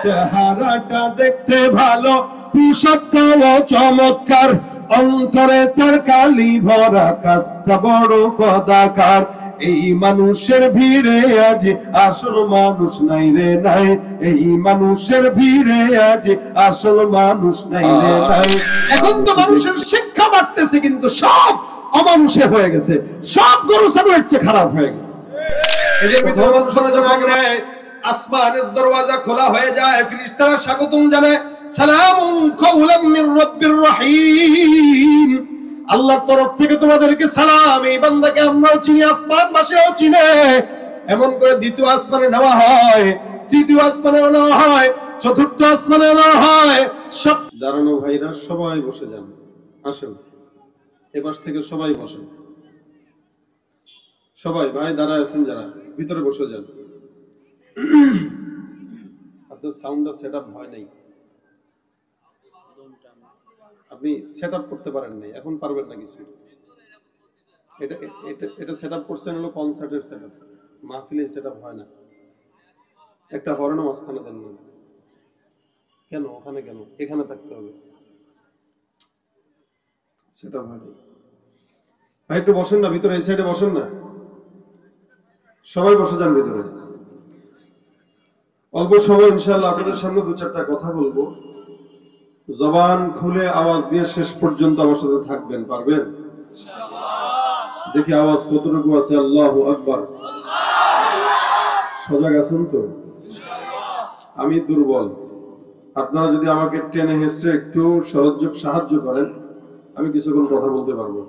চেহারাটা দেখতে ভালো, পোশাকটাও চমৎকার, অন্তরে তার কালি ভরা, কাজটা বড় কদাকার। এই মানুষের ভিড়ে আজ আসল মানুষ নাই রে নাই, এই মানুষের ভিড়ে আজ আসল মানুষ নাই রে নাই। এখন তো মানুষের শিক্ষা বাড়তেছে, কিন্তু সব অমানুষে হয়ে গেছে, সব গরু ছাগলের চেয়ে খারাপ হয়ে গেছে। এদের ভিতরে আসমানের দরওয়াজা খোলা হয়ে যায়, ফেরেশতারা স্বাগতম জানায়, সালামুন কাওলাম মির রাব্বির রহিম, আল্লাহর তরফ থেকে তোমাদেরকে সালাম। এই বান্দাকে আমরাও চিনি, আসমানবাসীও চিনে। এমন করে দ্বিতীয় আসমানে নেওয়া হয়, তৃতীয় আসমানে নেওয়া হয়, চতুর্থ আসমানে নেওয়া হয়। সব দাঁড়ানো ভাইরা সবাই বসে যান, আসেন এপাশ থেকে সবাই বসেন, সবাই ভাই দাঁড়ায় আছেন যারা ভিতরে বসে যান। আপনার সাউন্ডটা সেটআপ হয় নাই, আপনি সেটআপ করতে পারেন নাই, এখন পারবেন না কিছু। এটা এটা এটা সেটআপ করছেন হলো কনসার্টের সেটআপ, মাহফিলে সেটআপ হয় না। একটা হরনও মাঝখানে দেন না কেন? ওখানে কেন? এখানে থাকতে হবে, সেটআপ হয় নাই। ভাই একটু বসেন না ভিতরে, এই সাইডে বসেন না, সবাই বসে যান ভিতরে। অল্প সময় ইনশাআল্লাহ আপনাদের সামনে দু চারটা কথা বলবো, জবান খুলে আওয়াজ দিয়ে শেষ পর্যন্ত আমার সাথে থাকবেন, পারবেন? দেখি আওয়াজ কতটুকু আছে। আল্লাহু আকবার। সজাগ আছেন তো? আমি দুর্বল, আপনারা যদি আমাকে টেনে হেসড়ে একটু সাহায্য করেন, আমি কিছুক্ষণ কথা বলতে পারবো।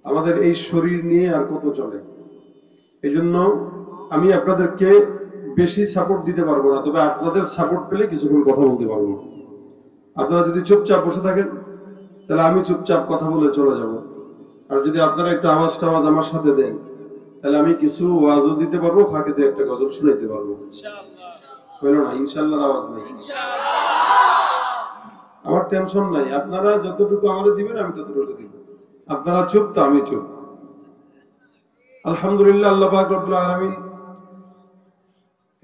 আমাদের এই শরীর নিয়ে আর কত চলে, এই জন্য আমি আপনাদেরকে বেশি সাপোর্ট দিতে পারবো না, তবে আপনাদের সাপোর্ট পেলে কিছুক্ষণ কথা বলতে পারবো। আপনারা যদি চুপচাপ বসে থাকেন তাহলে আমি চুপচাপ কথা বলে চলে যাব, আর যদি আপনারা একটু আওয়াজ টাওয়াজ আমার সাথে দেন তাহলে আমি কিছু ওয়াজও দিতে পারবো, ফাঁকে দিয়ে একটা গজল শুনাইতে পারবো। হইল না? ইনশাআল্লাহর আওয়াজ নেই, আমার টেনশন নাই, আপনারা যতটুকু আমারে দিবেন আমি ততটুকু দিব। আপনারা চুপ তো আমি চুপ। আলহামদুলিল্লাহ, আল্লাহ পাক রব্বুল আলামিন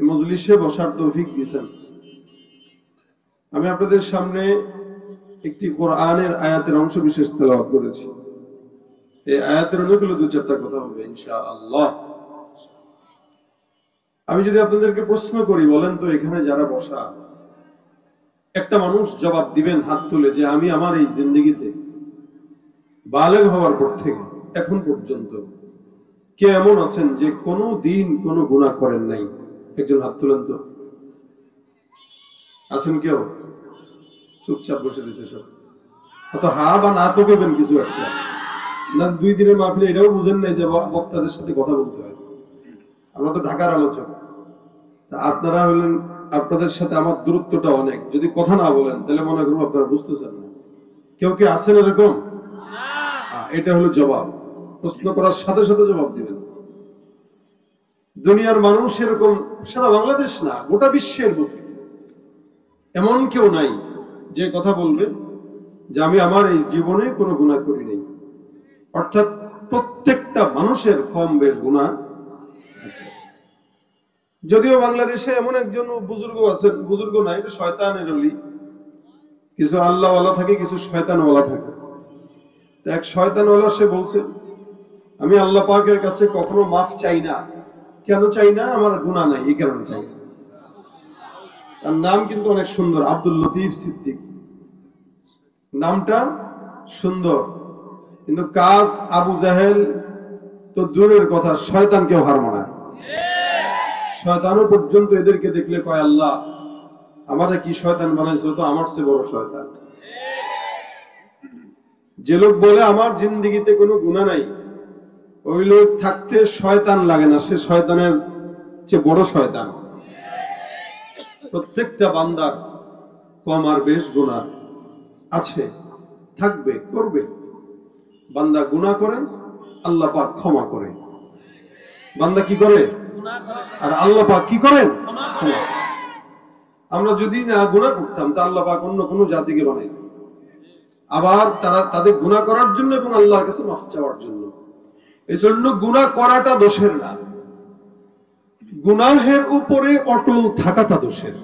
এই মজলিসে বসার তৌফিক দিয়েছেন। আমি আপনাদের সামনে একটি কোরআনের আয়াতের অংশ বিশেষ তেলাওয়াত করেছি। এই আয়াতের অনুকূলে দু চারটা কথা হবে ইনশাআল্লাহ। আমি যদি আপনাদেরকে প্রশ্ন করি, বলেন তো এখানে যারা বসা, একটা মানুষ জবাব দিবেন হাত তুলে যে আমি আমার এই জিন্দেগিতে বালেগ হওয়ার পর থেকে এখন পর্যন্ত কে এমন আছেন যে কোনো দিন কোনো গুনাহ করেন নাই? একজন হাত তুলেন তো। আছেন কেউ? চুপচাপ বসে দিছে সব। অত হা বা না তো কেবেন কিছু একটা না। 2 দিনের মাহফিলে এটাও বুঝেন নাই যে বক্তাদের সাথে কথা বলতে হয়। আমরা তো ঢাকার আলোচক, আপনারা হলেন, আপনাদের সাথে আমার দূরত্বটা অনেক। যদি কথা না বলেন তাহলে মনে করবো আপনারা বুঝতেছেন না। কেউ কি আছেন এরকম? এটা হলো জবাব। প্রশ্ন করার সাথে সাথে জবাব দিবেন। দুনিয়ার মানুষ এরকম, সারা বাংলাদেশ না গোটা বিশ্বের বুকে এমন কেউ নাই যে কথা বলবে যে আমি আমার এই জীবনে কোনো গুনাহ করি নাই। অর্থাৎ প্রত্যেকটা মানুষের কম বেশ গুনাহ আছে। যদিও বাংলাদেশে এমন একজন বুজুর্গ আছেন, বুজুর্গ না, এটা শয়তানের ওলি। কিছু আল্লাহওয়ালা থাকে, কিছু শয়তানওয়ালা থাকে। এক শয়তানওয়ালা সে বলছে আমি আল্লাহ পাকের কাছে কখনো মাফ চাই না। কেন চাই না? আমার গুনাহ নাই, এই কারণে চাই না। তার নাম কিন্তু অনেক সুন্দর, আব্দুল লতিফ সিদ্দিকী। নামটা সুন্দর, কিন্তু কাজ আবু জাহেল তো দূরের কথা, শয়তানকেও হার মানায়। শয়তানও পর্যন্ত এদেরকে দেখলে কয় আল্লাহ আমারে কি শয়তান বানাইছো, তো আমার চেয়ে বড় শয়তান। যে লোক বলে আমার জিন্দেগিতে কোনো গুনাহ নাই, ওই লোক থাকতে শয়তান লাগে না, সে শয়তানের চেয়ে বড় শয়তান। প্রত্যেকটা বান্দার কম আর বেশ গুনাহ আছে, থাকবে, করবে। বান্দা গুনাহ করে, আল্লাহ পাক ক্ষমা করে। বান্দা কি করে? আর আল্লাহ পাক কি করেন? ক্ষমা। আমরা যদি না গুনাহ করতাম তা আল্লাহ পাক অন্য কোনো জাতিকে বানাইতেন, আবার তারা তাদের গুনাহ করার জন্য এবং আল্লাহর কাছে মাফ চাওয়ার জন্য। এজন্য গুনাহ করাটা দোষের না। গুনাহের উপরে অটল থাকাটা দোষের।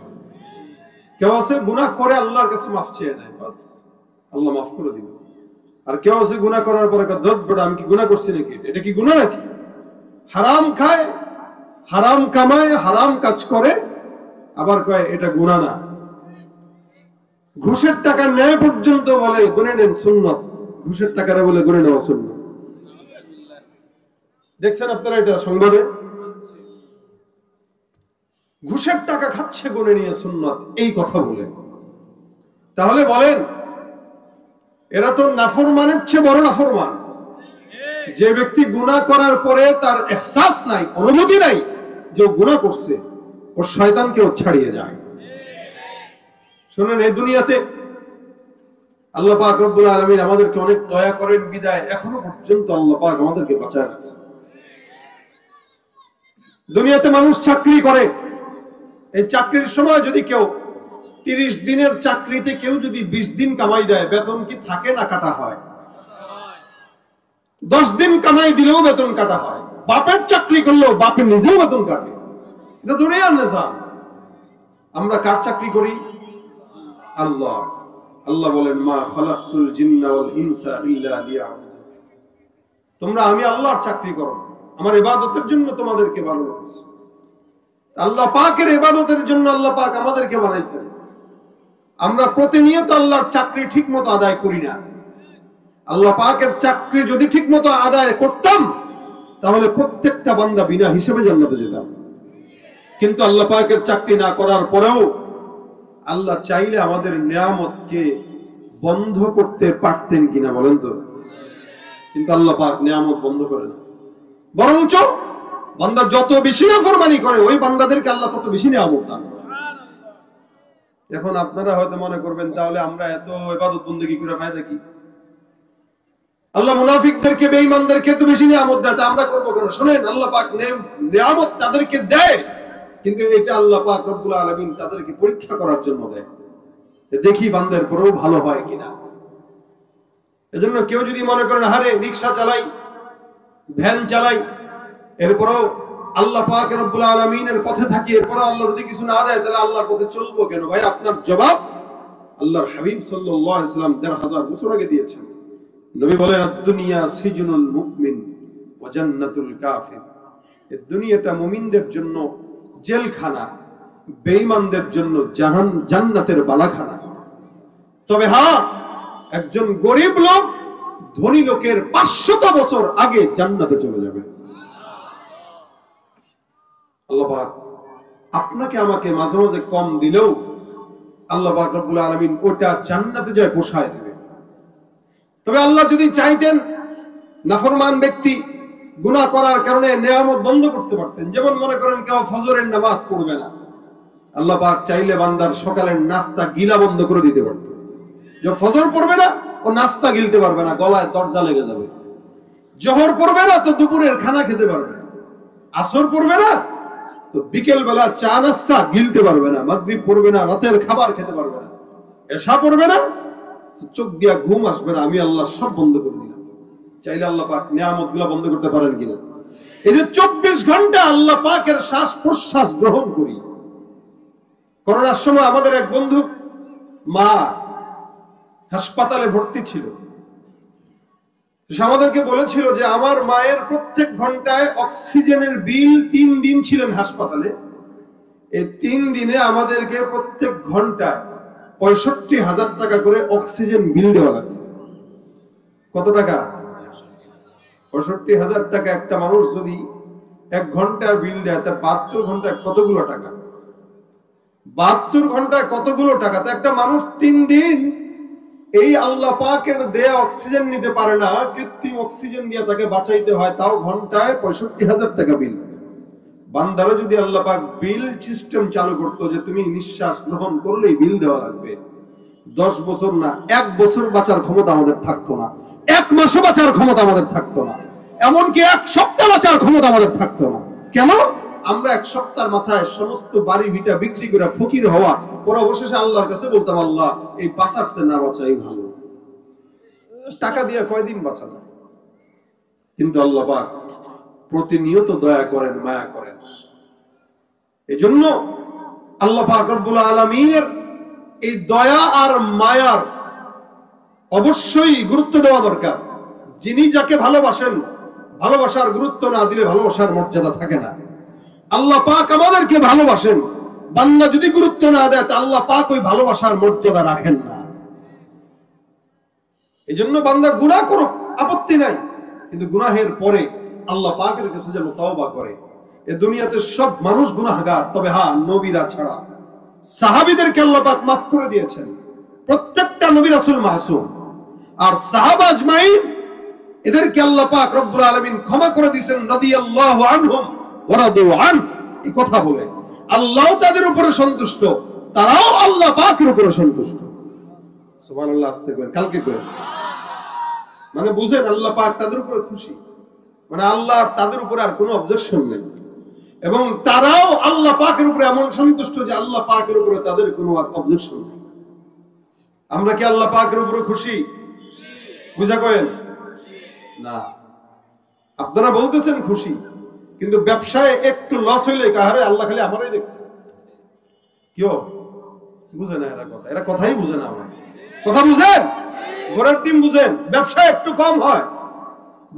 কেউ আছে গুনাহ করে আল্লাহর কাছে মাফ চেয়ে নেয়, বাস আল্লাহ মাফ করে দিবে। আর কেউ আছে গুনাহ করার পরে দত বেটা আমি কি গুনাহ করছি নাকি, এটা কি গুনাহ নাকি? হারাম খায়, হারাম কামায়, হারাম কাজ করে, আবার কয় এটা গুনাহ না। ঘুষের টাকা নেয় পর্যন্ত বলে গুনে নেন সুন্নত, ঘুষের টাকারে বলে গুনে নেওয়া সুন্নত। দেখছেন আপনারা এটা সংবাদে? ঘুষের টাকা খাচ্ছে গুনে নিয়ে সুন্নত, এই কথা বলে। তাহলে বলেন এরা তো নাফরমানের চেয়ে বড় নাফরমান। যে ব্যক্তি গুনাহ করার পরে তার এহসাস নাই, অনুভূতি নাই যে ও গুনাহ করছে, ও শয়তানকে ছাড়িয়ে যায়। শুনেন, এই দুনিয়াতে আল্লাহ পাক রব্বুল আলামিন আমাদেরকে অনেক দয়া করেন বিদায় এখনো পর্যন্ত আল্লাহ পাক আমাদেরকে বাঁচায় রাখছে। দুনিয়াতে মানুষ চাকরি করে, এই চাকরির সময় যদি কেউ 30 দিনের চাকরিতে কেউ যদি 20 দিন কামাই দেয়, বেতন কি থাকে না কাটা হয়? 10 দিন কামাই দিলেও বেতন কাটা হয়। বাপের চাকরি করলেও বাপের নিজেও বেতন কাটে। এটা দুনিয়ার নিজাম। আমরা কার চাকরি করি? আল্লাহ। আল্লাহ বলেন মা খালাকতুল জিন্না ওয়াল ইনসা ইল্লা লিয়াবুদুন। তোমরা আমি আল্লাহর চাকরি করো, আমার ইবাদতের জন্য তোমাদেরকে বানানো হয়েছে। আল্লাহ পাকের ইবাদতের জন্য আল্লাহ পাক আমাদেরকে বানাইছেন। আমরা প্রতিনিয়ত আল্লাহর চাকরি ঠিকমতো আদায় করি না। আল্লাহ পাকের চাকরি যদি ঠিকমতো আদায় করতাম তাহলে প্রত্যেকটা বান্দা বিনা হিসেবে জান্নাতে যেতাম। কিন্তু আল্লাহ পাকের চাকরি না করার পরেও আল্লাহ চাইলে আমাদের নিয়ামতকে বন্ধ করতে পারতেন কিনা বলেন তো? কিন্তু আল্লাহ পাক নিয়ামত বন্ধ করে না, বরঞ্চ বান্দা যত বেশি নাফরমানি করে ওই বান্দাদেরকে আল্লাহ তত বেশি নিয়ামত দান করে। এখন আপনারা হয়তো মনে করবেন তাহলে আমরা এত ইবাদত বন্দেগী করে ফায়দা কি? আল্লাহ মুনাফিকদেরকে, বেঈমানদেরকে এত বেশি নিয়ামত দেয়, তা আমরা করবো কেন? শুনেন, আল্লাহ পাক নিয়ামত তাদেরকে দেয়, কিন্তু এটা আল্লাহ পাক রব্বুল আলামিন তাদেরকে পরীক্ষা করার জন্য দেয়, দেখি বান্দার পরেও ভালো হয় কিনা। এজন্য কেউ যদি মনে করেন হারে রিকশা চালাই, ভ্যান চালাই, এরপরও আল্লাহ পাক রব্বুল আলামিনের পথে থাকি, এরপরও আল্লাহ যদি কিছু না দেয় তাহলে আল্লাহর পথে চলবো কেন? ভাই, আপনার জবাব আল্লাহর হাবিব সাল্লাল্লাহু আলাইহি ওয়াসাল্লাম ১৫০০ বছর আগে দিয়েছেন। নবী বলেন দুনিয়া সিজনুল মুমিন ওয়া জান্নাতুল কাফির। এই দুনিয়াটা মুমিনদের জন্য জেলখানা, বেঈমানদের জন্য জান্নাতের বালাখানা। তবে হ্যাঁ, একজন গরিব লোক ধনী লোকের ৫০০ বছর আগে জান্নাতে চলে যাবে। আল্লাহ পাক আপনাকে আমাকে মাঝে মাঝে কম দিলেও আল্লাহ পাক রব্বুল আলামিন ওটা জান্নাতে যায় পোষায় দেবে। তবে আল্লাহ যদি চাইতেন নাফরমান ব্যক্তি গুনাহ করার কারণে নিয়ামত বন্ধ করতে পারতেন। যেমন মনে করেন কেউ ফজরের নামাজ পড়বে না, আল্লাহ পাক চাইলে বান্দার সকালের নাস্তা গিলা বন্ধ করে দিতে পারতেন। যে ফজর পড়বে না ও নাস্তা গিলতে পারবে না, গলায় দরজা লেগে যাবে। জোহর পড়বে না তো দুপুরের খানা খেতে পারবে না। আসর পড়বে না তো বিকেল বেলা চা নাস্তা গিলতে পারবে না। মাগরিব পড়বে না, রাতের খাবার খেতে পারবে না। এশা পড়বে না তো চোখ দিয়া ঘুম আসবে না। আমি আল্লাহ সব বন্ধ করে দিলাম। চাইলে আল্লাহ পাক নিয়ামত গুলা বন্ধ করতে পারেন কিনা? এই যে 24 ঘন্টা আল্লাহ পাকের শ্বাস প্রশ্বাস গ্রহণ করি। করোনার সময় আমাদের এক বন্ধু মা হাসপাতালে ভর্তি ছিল। আমাদেরকে বলেছিল যে আমার মায়ের প্রত্যেক ঘন্টায় অক্সিজেনের বিল, 3 দিন ছিলেন হাসপাতালে, এই 3 দিনে আমাদেরকে প্রত্যেক ঘন্টায় ৬৫,০০০ টাকা করে অক্সিজেন বিল দেওয়া লাগছে। কত টাকা? ৬৫,০০০ টাকা। একটা মানুষ যদি 1 ঘন্টার বিল দেয় তা ৭২ ঘন্টায় কতগুলো টাকা? ৭২ ঘন্টায় কতগুলো টাকা? তা একটা মানুষ 3 দিন এই আল্লাহ পাকের দেয়া অক্সিজেন নিতে পারে না, কৃত্রিম অক্সিজেন দিয়ে তাকে বাঁচাইতে হয়, তাও ঘন্টায় ৬৫,০০০ টাকা বিল। বান্দারও যদি আল্লাহ পাক বিল সিস্টেম চালু করতো যে তুমি নিঃশ্বাস গ্রহণ করলেই বিল দেওয়া লাগবে, 10 বছর না 1 বছর বাঁচার ক্ষমতা আমাদের থাকতো না, 1 মাসও বাঁচার ক্ষমতা আমাদের থাকতো না, এমনকি 1 সপ্তাহ বাঁচার ক্ষমতা আমাদের থাকতো না। কেন? আমরা 1 সপ্তাহের মাথায় সমস্ত বাড়ি ভিটা বিক্রি করে ফকির হওয়া, পরে অবশেষে আল্লাহর কাছে বলতাম আল্লাহ এই বাঁচাচ্ছে না বাঁচাই ভালো। টাকা দিয়ে কয়দিন বাঁচা যায়? কিন্তু আল্লাহ পাক প্রতিনিয়ত দয়া করেন, মায়া করেন। এই জন্য আল্লাহ পাক রব্বুল আলামিনের এই দয়া আর মায়ার অবশ্যই গুরুত্ব দেওয়া দরকার। যিনি যাকে ভালোবাসেন, ভালোবাসার গুরুত্ব না দিলে ভালোবাসার মর্যাদা থাকে না। আল্লাহ পাক আমাদেরকে ভালোবাসেন, বান্দা যদি গুরুত্ব না দেয় তা আল্লাহ পাক ওই ভালোবাসার মর্যাদা রাখেন না। এই জন্য বান্দা গুনাহ করুক, আপত্তি নাই, কিন্তু গুনাহের পরে আল্লাহ পাকের কাছে যেন তওবা করে। এই দুনিয়াতে সব মানুষ গুনাহগার, তবে হ্যাঁ, নবীরা ছাড়া। সাহাবীদেরকে আল্লাহ পাক মাফ করে দিয়েছেন, প্রত্যেকটা নবী রাসূল মাসুম। আর সাহাবা আজমাইন, এদেরকে আল্লাহ পাক রব্বুল আলামিন ক্ষমা করে দিয়েছেন, রাদিয়াল্লাহু আনহুম ওয়া রাদু আন। এই কথা বলে আল্লাহ তাদের উপরে সন্তুষ্ট, তারাও আল্লাহ পাকের উপরে সন্তুষ্ট। সুবহানাল্লাহ। আস্তে করেন, কালকে করেন। মানে বুঝেন, আল্লাহ পাক তাদের উপরে খুশি, মানে আল্লাহ তাদের উপরে আর কোনো অবজেকশন নেই, এবং তারাও আল্লাহ পাকের উপরে এমন সন্তুষ্ট যে আল্লাহ পাকের উপরে তাদের কোনো আর অবজেকশন নেই। আমরা কি আল্লাহ পাকের উপরে খুশি? বুঝা করেন না। আপনারা বলতেছেন খুশি, কিন্তু ব্যবসায় একটু লস হইলে কাহারে আল্লাহ খালি আমারই দেখছে। কেউ বুঝে না এরা কথা, এরা কথাই বুঝে না। আমার কথা বুঝেন, ঘরের টিম বুঝেন। ব্যবসায় একটু কম হয়,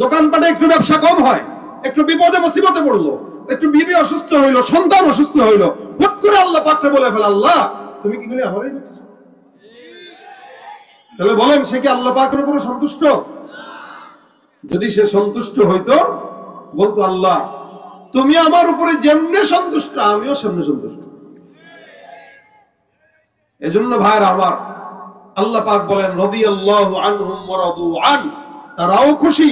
দোকানপাটে একটু ব্যবসা কম হয়, একটু বিপদে মুসিবতে পড়লো, একটু বিবি অসুস্থ হইলো, সন্তান অসুস্থ হইলো, হুট করে আল্লাহ পাককে বলে ফেলে, আল্লাহ তুমি কি খালি আমারই দেখছো? তাহলে বলেন, সে কি আল্লাহ পাকের উপরে সন্তুষ্ট? যদি সে সন্তুষ্ট হইতো, বলতো আল্লাহ তুমি আমার উপরে যেমনে সন্তুষ্ট আমিও সেমনে সন্তুষ্ট। এজন্য ভাইরা আমার, আল্লাহ পাক বলেন রাদিয়াল্লাহু আনহুম ওয়া রাদু আন, তারাও খুশি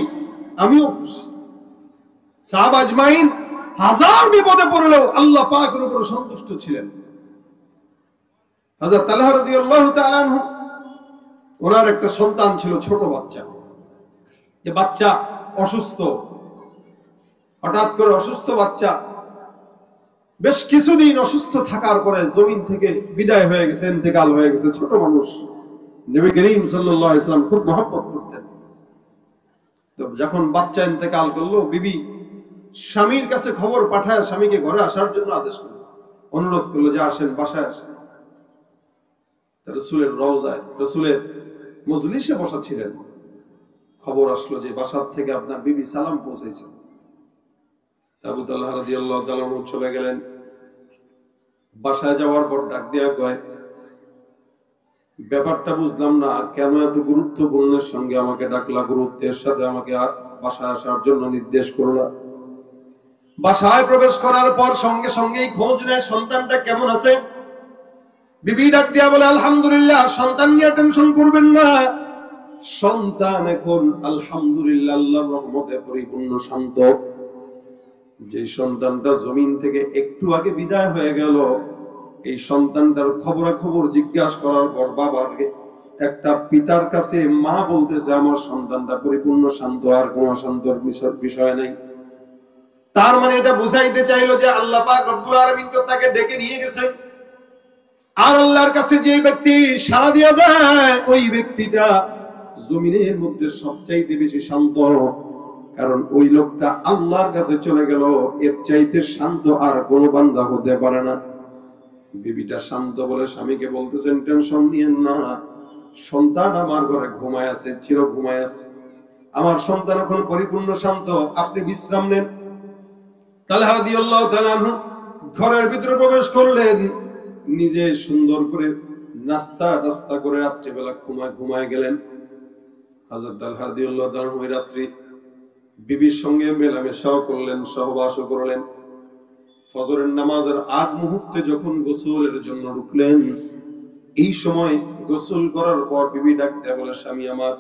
আমিও খুশি। সাহাবা আজমাইন হাজার বিপদে পড়লেও আল্লাহ পাকের উপরে সন্তুষ্ট ছিলেন। হযরত তালহা রাদিয়াল্লাহু তাআলা আনহু, ওনার একটা সন্তান ছিল, ছোট বাচ্চা। যে বাচ্চা অসুস্থ, হঠাৎ করে অসুস্থ বাচ্চা বেশ কিছুদিন অসুস্থ থাকার পরে জমিন থেকে বিদায় হয়ে গেছে, ইন্তেকাল হয়ে গেছে। ছোট মানুষ, নবী করিম সাল্লাল্লাহু আলাইহি ওয়াসাল্লাম খুব মহব্বত করতেন। তো যখন বাচ্চা ইন্তেকাল করলো, বিবি স্বামীর কাছে খবর পাঠায় স্বামীকে ঘরে আসার জন্য আদেশ করলো, অনুরোধ করলো যে আসেন, বাসায় আসেন। রাসূলের রওজায়, রাসূলের মজলিসে বসা ছিলেন। খবর আসলো যে বাসার থেকে আপনার বিবি সালাম পৌঁছাইছে। আবু তালহা রাদিয়াল্লাহু তাআলা চলে গেলেন। বাসায় যাওয়ার পর ডাক দেয়া কয়, ব্যাপারটা বুঝলাম না, কেন এত গুরুত্বপূর্ণের সঙ্গে আমাকে ডাকলা, গুরুত্বের সাথে আমাকে বাসায় আসার জন্য নির্দেশ করলা। বাসায় প্রবেশ করার পর সঙ্গে সঙ্গেই খোঁজ নেয় সন্তানটা কেমন আছে। বিবি ডাক দিয়া বলে, আলহামদুলিল্লাহ, সন্তান নিয়ে টেনশন করবেন না, সন্তান এখন আলহামদুলিল্লাহ আল্লাহর রহমতে পরিপূর্ণ শান্ত। যে সন্তানটা জমিন থেকে একটু আগে বিদায় হয়ে গেল, এই সন্তানটার খবরাখবর জিজ্ঞাসা করার পর বাবাকে, একটা পিতার কাছে মা বলতেছে আমার সন্তানটা পরিপূর্ণ শান্ত, আর কোনো শান্তর বিষয় নেই। তার মানে এটা বুঝাইতে চাইলো যে আল্লাহ পাক রব্বুল আলামিন তো তাকে ডেকে নিয়ে গেছেন। আর আল্লাহর কাছে যে ব্যক্তি সাড়া দিয়ে দেয়, ওই ব্যক্তিটা জমিনের মধ্যে সবচাইতে বেশি শান্ত, কারণ ওই লোকটা আল্লাহর কাছে চলে গেল। এর চাইতে শান্ত আর কোনো বান্দা হতে পারে না। বিবিটা শান্ত বলে স্বামীকে বলতেছেন, টেনশন নিয়েন না, সন্তান আমার ঘরে ঘুমায় আছে, চির ঘুমায় আছে, আমার সন্তান এখন পরিপূর্ণ শান্ত, আপনি বিশ্রাম নেন। তালহা রাদিয়াল্লাহু তাআলা আনহু ঘরের ভিতরে প্রবেশ করলেন, নিজে সুন্দর করে নাস্তা করে রাত্রিবেলা ঘুমায় গেলেন। হযরত তালহা রাদিয়াল্লাহু তাআলা ওই রাত্রি বিবির সঙ্গে মেলামেশাও করলেন, সহবাসও করলেন। ফজরের নামাজের আগ মুহূর্তে যখন গোসলের জন্য ঢুকলেন, এই সময় গোসল করার পর বিবি ডাক দেয়া বলে, স্বামী আমার,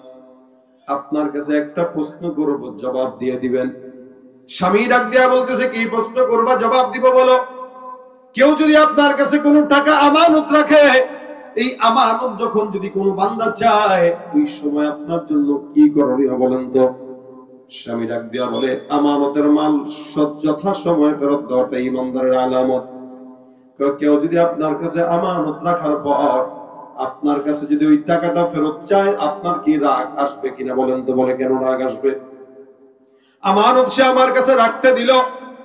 আপনার কাছে একটা প্রশ্ন করব, জবাব দিয়ে দিবেন। স্বামী ডাক দেয়া বলতেছে, কি প্রশ্ন করবা, জবাব দিব বলো। কেউ যদি আপনার কাছে কোনো টাকা আমানত রাখে, এই আমানত যখন যদি কোনো বান্দা চায়, ওই সময় আপনার জন্য কি করণীয় বলেন তো। স্বামী ডাক দিয়া বলে, আমানতের মাল যথা সময় ফেরত দেওয়াটা ইমানদারের আলামত। কেউ যদি আপনার কাছে আমানত রাখার পর আপনার কাছে যদি ওই টাকাটা ফেরত চায়, আপনার কি রাগ আসবে কিনা বলেন তো। বলে, কেন রাগ আসবে? আমানত সে আমার কাছে রাখতে দিল,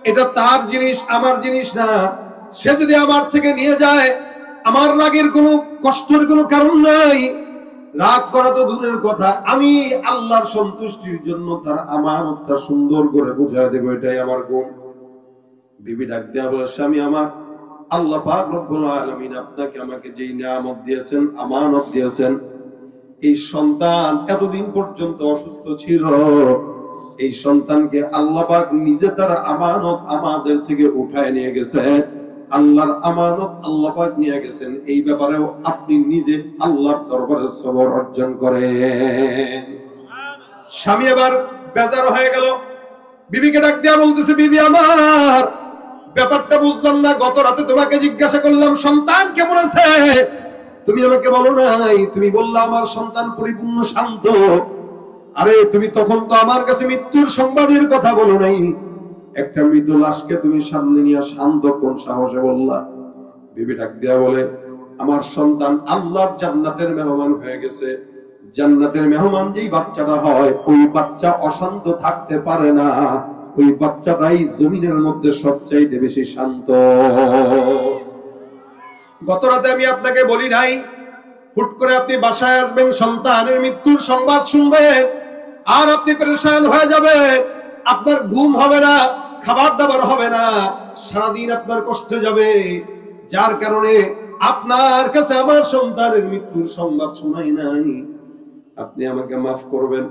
এটা তার জিনিস, আমার জিনিস না। সে যদি আমার থেকে নিয়ে যায়, আমার রাগের কোনো কষ্টের কোনো কারণ নাই, রাগ করা তো দূরের কথা, আমি আল্লাহর সন্তুষ্টির জন্য তার আমানতটা সুন্দর করে বুঝায় দেবো, এটাই আমার গুণ। বিবি ডাক দেয়া বলে, স্বামী আমার, আল্লাহ পাক রব্বুল আলামিন আপনাকে আমাকে যেই নিয়ামত দিয়েছেন, আমানত দিয়েছেন, এই সন্তান এতদিন পর্যন্ত অসুস্থ ছিল, এই সন্তানকে আল্লাহ পাক নিজে তার আমানত আমাদের থেকে উঠায় নিয়ে গেছে। আল্লাহর আমানত আল্লাহ পাক নিয়ে গেছেন, এই ব্যাপারেও আপনি নিজে আল্লাহর দরবারে সবর অর্জন করেন। স্বামী এবার বেজার হয়ে গেল, বিবিকে ডাক দিয়া বলতেছে, বিবি আমার, ব্যাপারটা বুঝলাম না, গত রাতে তোমাকে জিজ্ঞাসা করলাম সন্তান কেমন আছে, তুমি আমাকে বলো নাই, তুমি বললা আমার সন্তান পরিপূর্ণ শান্ত। আরে তুমি তখন তো আমার কাছে মৃত্যুর সংবাদের কথা বলো নাই, একটা মৃত লাশকে তুমি সামনে নিয়ে শান্ত কোন সাহসে বললা? বিবি ডাক দিয়া বলে, আমার সন্তান আল্লাহর জান্নাতের মেহমান হয়ে গেছে। জান্নাতের মেহমান যেই বাচ্চাটা হয়, ওই বাচ্চা অশান্ত থাকতে পারে না, ওই বাচ্চাটাই জমিনের মধ্যে সবচাইতে বেশি শান্ত। গত রাতে আমি আপনাকে বলি নাই, হুট করে আপনি বাসায় আসবেন, সন্তানের মৃত্যুর সংবাদ শুনবেন, আর আপনি পেরেশান হয়ে যাবেন, আপনার ঘুম হবে না, খাবার দাবার হবে না, সারাদিন আপনার কষ্ট যাবে, যার কারণে আপনার কাছে আমার সন্তানের মৃত্যুর সংবাদ শোনাই নাই। আপনি আমাকে মাফ করবেন।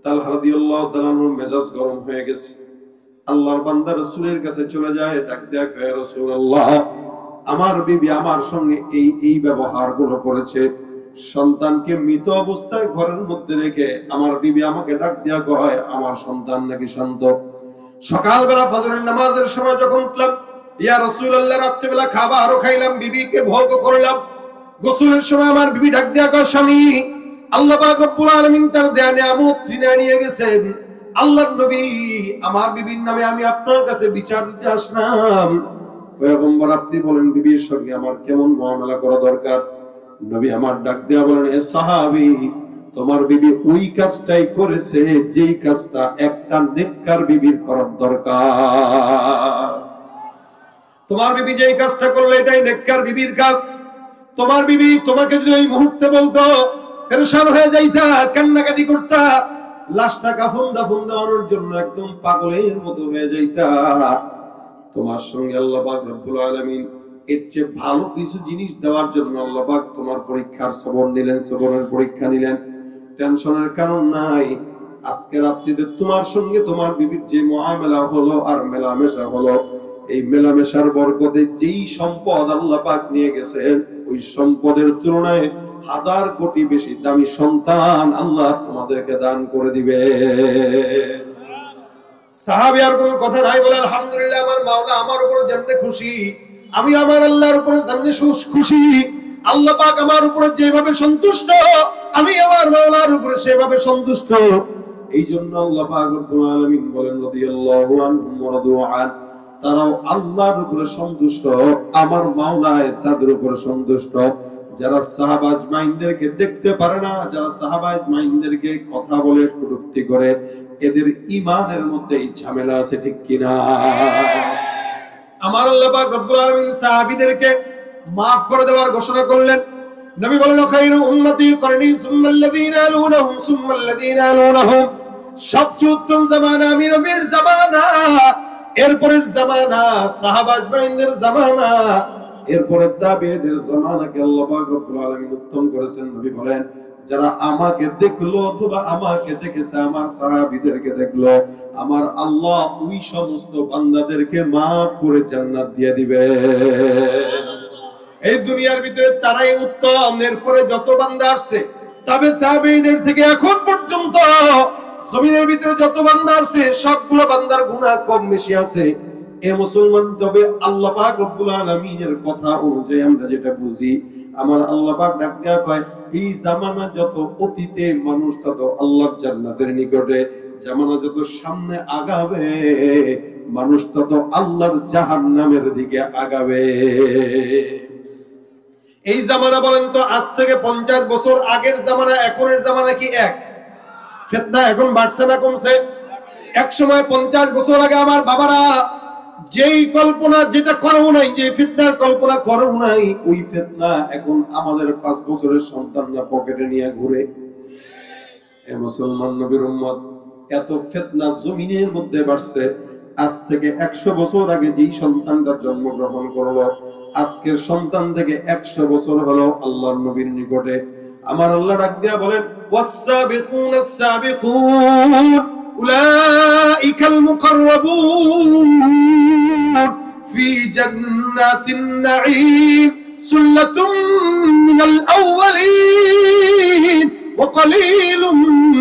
তালহা রাদিয়াল্লাহু তাআলা আনহুর মেজাজ গরম হয়ে গেছে, আল্লাহর বান্দা রাসূলের কাছে চলে যায়, ডাক দেয়া কয়, রাসূলুল্লাহ, আমার বিবি আমার সঙ্গে এই ব্যবহারগুলো করেছে, সন্তানকে মৃত অবস্থায় ঘরের মধ্যে রেখে আমার বিবি আমাকে ডাক দেয়া কয় আমার সন্তান নাকি শান্ত। সকালবেলা ফজরের নামাজের সময় যখন উঠলাম, ইয়া রাসূলুল্লাহ, রাত্রিবেলা খাবারও খাইলাম, বিবিকে ভোগ করলাম, গোসলের সময় আমার বিবি ডাক দেয়া কয়, স্বামী, আল্লাহ পাক রব্বুল আলামিন তার দেয়া নিয়ামত ছিনিয়ে নিয়ে গেছেন। আল্লাহর নবী, আমার বিবির নামে আমি আপনার কাছে বিচার দিতে আসলাম। পয়গম্বর, আপনি বলেন বিবির সঙ্গে আমার কেমন মুআমালা করা দরকার? নবী আমার ডাক দেয়া বলেন, এ সাহাবী, তোমার বিবি ওই কাজটাই করেছে যেই কাজটা একটা নেককার বিবির করার দরকার। তোমার বিবি যেই কাজটা করলে এটাই নেককার বিবির কাজ। তোমার বিবি তোমাকে যদি এই মুহূর্তে বলতো, পেরেশান হয়ে যাইতা, কান্নাকাটি করতা, লাশটা কাফন দাফন দেওয়ানোর জন্য একদম পাগলের মতো হয়ে যাইতা, তোমার সঙ্গে আল্লাহ পাক রব্বুল আলামিন এর চেয়ে ভালো কিছু জিনিস দেওয়ার জন্য আল্লাহ পাক তোমার পরীক্ষার সবর নিলেন, সবরের পরীক্ষা নিলেন। টেনশনের কারণ নাই। আজকে রাত্রিতে তোমার সঙ্গে তোমার বিবির যে মুআমালা হলো আর মেলামেশা হলো, এই মেলামেশার বরকতে যেই সম্পদ আল্লাহ পাক নিয়ে গেছেন, ওই সম্পদের তুলনায় 1000 কোটি বেশি দামি সন্তান আল্লাহ তোমাদেরকে দান করে দিবে। সাহাবী আর কোনো কথা নাই, বলে আলহামদুলিল্লাহ, আমার মাওলা আমার উপরে যেমনে খুশি, আমি আমার আল্লাহর উপরে তেমনি খুশি। আল্লাহ পাক আমার উপরে যেভাবে সন্তুষ্ট, আমি আমার মাওলার উপরে সেভাবে সন্তুষ্ট। এই জন্য আল্লাহ পাক রব্বুল আলামিন বলেন, রাদিয়াল্লাহু আনহুম ওয়া রাদু আন, তারাও আল্লাহর উপরে সন্তুষ্ট, আমার মাওলা তাদের উপরে সন্তুষ্ট। যারা সাহাবা আজমাইনদেরকে দেখতে পারে না, যারা সাহাবা আজমাইনদেরকে কথা বলে কটূক্তি করে, এদের ঈমানের মধ্যে এই ঝামেলা আছে, ঠিক কিনা? আমার আল্লাহ পাক রব্বুল আলামিন সাহাবীদেরকে maaf করে দেওয়ার ঘোষণা করলেন। নবী বললেন, খায়রু উম্মতি করনি সুম্মাল্লাযীনা ইয়ালুনহুম সুম্মাল্লাযীনা ইয়ালুনহুম, সবচেয়ে উত্তম জামানা আমি নবীর জামানা, এরপরের জামানা সাহাবা আজমাইনদের জামানা, এরপরে তাবেঈদের জামানাকে আল্লাহ পাক রব্বুল আলামিন উত্তম করেছেন। নবী বলেন, যারা আমাকে দেখলো অথবা আমাকে দেখেছে, আমার সাহাবীদেরকে দেখলো, আমার আল্লাহ ওই সমস্ত বান্দাদেরকে maaf করে জান্নাত দিয়ে দিবে। এই দুনিয়ার ভিতরে তারাই উত্তম। এরপরে যত বান্দা আসছে, তবে তাবেঈদের থেকে এখন পর্যন্ত জমিনের ভিতরে যত বান্দা আসছে, সবগুলো বান্দার গুনাহ কম বেশি আছে। এ মুসলমান, তবে আল্লাহ পাক রব্বুল আলামিনের কথা অনুযায়ী আমরা যেটা বুঝি, আমার আল্লাহ পাক ডাক দেয়া কয়, এই জামানা যত অতীতে মানুষ তত আল্লাহর জান্নাতের নিকটে, জামানা যত সামনে আগাবে মানুষ তত আল্লাহর জাহান্নামের দিকে আগাবে। এই জামানা বলেন তো, আজ থেকে 50 বছর আগের জামানা এখনের জামানা কি এক? ফিতনা এখন বাড়ছে না কমছে? এক সময় 50 বছর আগে আমার বাবারা যেই কল্পনা যেটা করো নাই, যে ফিতনার কল্পনা করো নাই, ওই ফিতনা এখন আমাদের 5 বছরের সন্তানরা পকেটে নিয়ে ঘুরে। এ মুসলমান নবীর উম্মত, এত ফিতনা জমিনের মধ্যে বাড়ছে। আজ থেকে 100 বছর আগে যেই সন্তানটা জন্মগ্রহণ করলো, আজকের সন্তান থেকে 100 বছর হলো আল্লাহর নবীর নিকটে। আমার আল্লাহ ডাক দিয়া বলেন, ওয়াস-সাবিকুনাস সাবিকুন উলাইকাল মুকাররাবুন ফি জান্নাতিন নাঈম সুল্লাতুম মিনাল আউওয়ালিন ওয়া কলিলুম